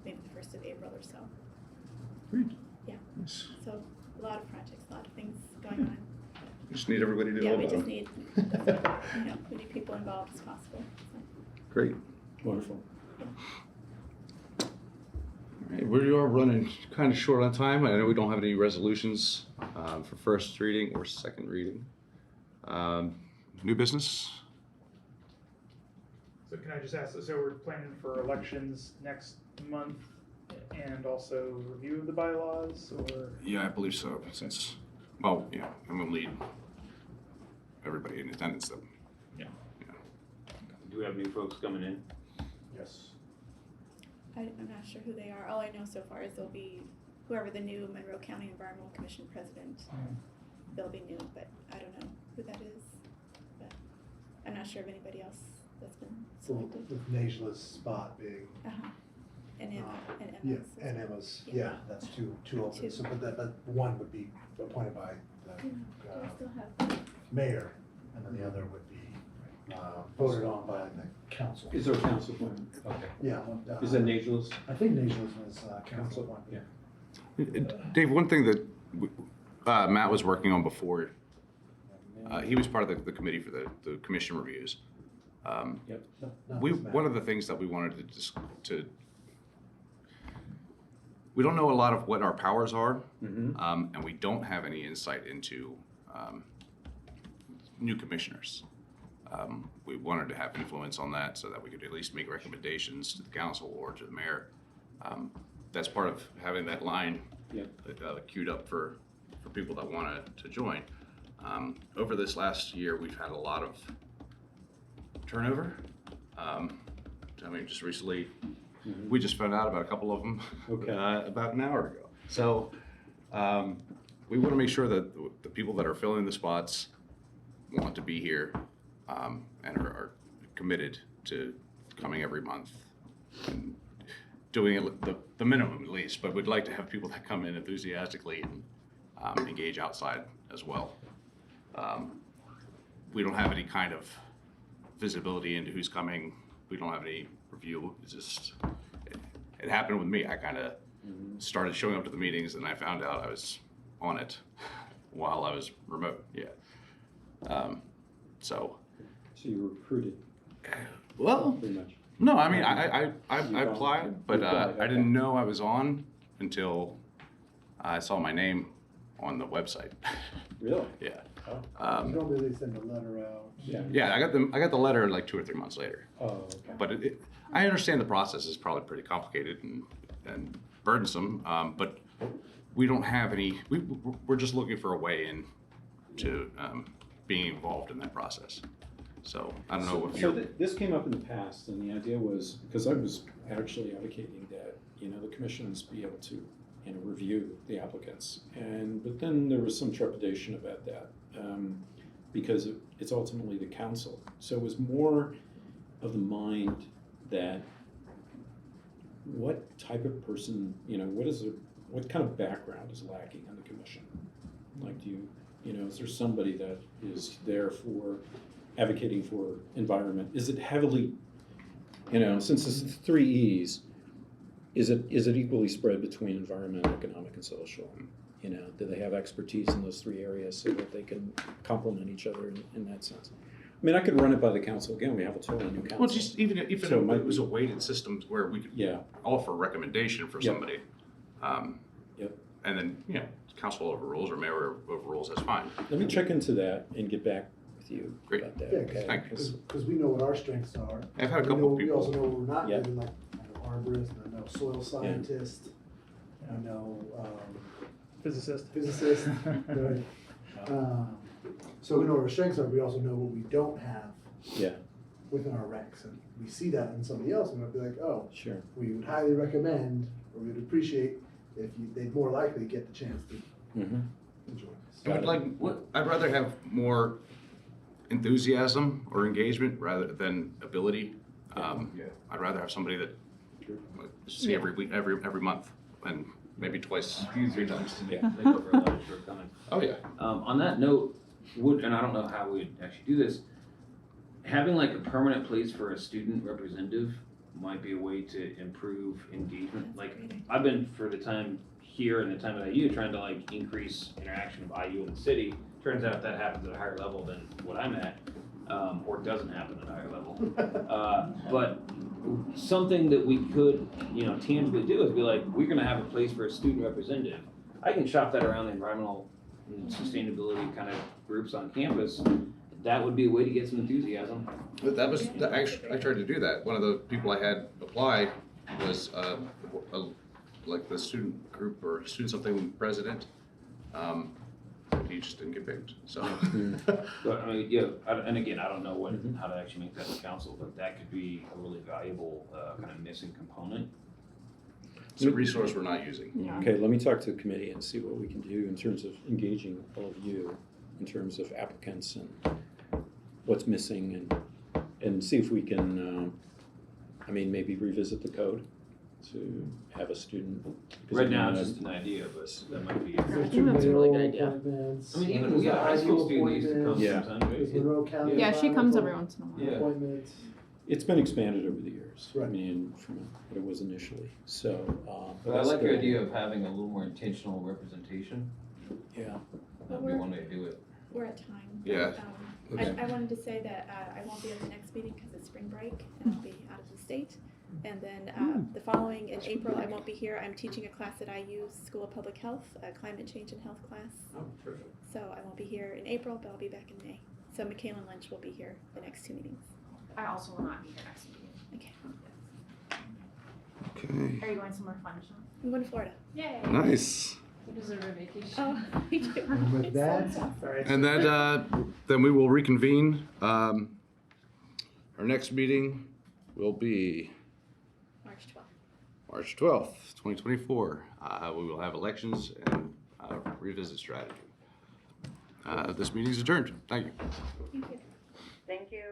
maybe the 1st of April or so. Great. Yeah. Nice. So a lot of projects, a lot of things going on. We just need everybody to Yeah, know we about just it. need, we need people involved as possible. So. Great. Wonderful. All right, we are running kind of short on time. I know we don't have any resolutions for first reading or second reading. New business? So can I just ask, so we're planning for elections next month and also review of the bylaws, or? Yeah, I believe so, since, well, yeah, I'm gonna lead everybody in attendance though. Do we have new folks coming in? Yes. I'm not sure who they are. All I know so far is they'll be whoever the new Monroe County Environmental Commission president. They'll be new, but I don't know who that is. But I'm not sure of anybody else that's been selected. With Najla's spot being, And Emma, and yeah, Emma's. and Emma's, Yeah. yeah, that's two open, 2. so, but one would be appointed by the Do I still have? mayor, and then the other would be, voted on by the council. Is there a council appointment? Okay. Yeah. Is that Najla's? I think Najla's was, council appointment. Yeah. Dave, one thing that Matt was working on before, he was part of the committee for the commission reviews. Yep. One of the things that we wanted we don't know a lot of what our powers are, and we don't have any insight into new commissioners. We wanted to have influence on that so that we could at least make recommendations to the council or to the mayor. That's part of having that line queued up for people that want to join. Over this last year, we've had a lot of turnover. I mean, just recently, we just found out about a couple of them about an hour ago. So we want to make sure that the people that are filling the spots want to be here and are committed to coming every month and doing it the minimum at least, but we'd like to have people that come in enthusiastically and engage outside as well. We don't have any kind of visibility into who's coming. We don't have any review. It's just, it happened with me. I kind of started showing up to the meetings and I found out I was on it while I was remote. So you were recruited? Well, pretty much. No, I mean, I applied, but I didn't know I was on until I saw my name on the website. Really? Yeah. Normally they send a letter out. Yeah, I got the letter like 2 or 3 months later. Oh, okay. But I understand the process is probably pretty complicated and burdensome, but we don't have any, we're just looking for a way in to being involved in that process. So I don't know if this came up in the past, and the idea was, because I was actually advocating that, the commissions be able to, review the applicants. But then there was some trepidation about that, because it's ultimately the council. So it was more of the mind that what type of person, what kind of background is lacking in the commission? Like, is there somebody that is there for advocating for environment? Is it heavily, since it's 3 E's, is it equally spread between environmental, economic, and social? Do they have expertise in those 3 areas so that they can complement each other in that sense? I mean, I could run it by the council. Again, we have a totally new council. Well, just even if it was a weighted system where we could offer a recommendation for somebody. And then, council overrules or mayor overrules, that's fine. Let me check into that and get back with you Great. about that. Yeah, Thank you. because we know what our strengths are. I've had a couple of We people. also know what we're not Yeah. doing, like I know arborist, and I know soil scientist, I know Physicist. physicist. Right. So we know what our strengths are. We also know what we don't have Yeah, within our ranks, and we see that in somebody else, and we'll be like, oh, sure. we would highly recommend, or we would appreciate if they'd more likely get the chance to join us. I'd rather have more enthusiasm or engagement rather than ability. I'd rather have somebody that see every week, every month, and maybe twice, 3 times. Thank you for allowing us for coming. Oh yeah. On that note, and I don't know how we'd actually do this, having like a permanent place for a student representative might be a way to improve engagement. Like, I've been, for the time here and the time at IU, trying to like increase interaction of IU in the city. Turns out that happens at a higher level than what I'm at, or doesn't happen at a higher level. But something that we could, tangibly do is be like, we're gonna have a place for a student representative. I can shop that around the environmental and sustainability kind of groups on campus. That would be a way to get some enthusiasm. But I tried to do that. One of the people I had apply was like the student group or student something president. He just didn't get picked. So. But I mean, and again, I don't know how to actually make that in council, but that could be a really valuable kind of missing component. It's a resource we're not using. Okay, let me talk to the committee and see what we can do in terms of engaging all of you in terms of applicants and what's missing, and see if we can, maybe revisit the code to have a student. Right now, it's just an idea, but that might be. I think that's a really good idea. Appointments. I mean, even we got high school students used to come Yeah. sometimes, There's right? Monroe County. Yeah, she comes every once in a while. Yeah. Appointments. It's been expanded over the years. Right. I mean, from what it was initially, so. But I like your idea of having a little more intentional representation. Yeah. That'd be one way to do it. We're at time. Yeah. I wanted to say that I won't be at the next meeting because it's spring break and I'll be out of the state. And then the following, in April, I won't be here. I'm teaching a class at IU's School of Public Health, a climate change and health class. Oh, terrific. So I won't be here in April, but I'll be back in May. So Michaela and Lynch will be here the next 2 meetings. I also will not be here next meeting. Okay. Okay, Are you going somewhere fun, Sean? I'm going to Florida. Yay. nice. You deserve a vacation. Oh, we do. And with It's that- so tough. All right. And that, then we will reconvene. Our next meeting will be March 12th. March 12th, 2024. We will have elections and revisit strategy. This meeting is adjourned. Thank you. Thank you. Thank you.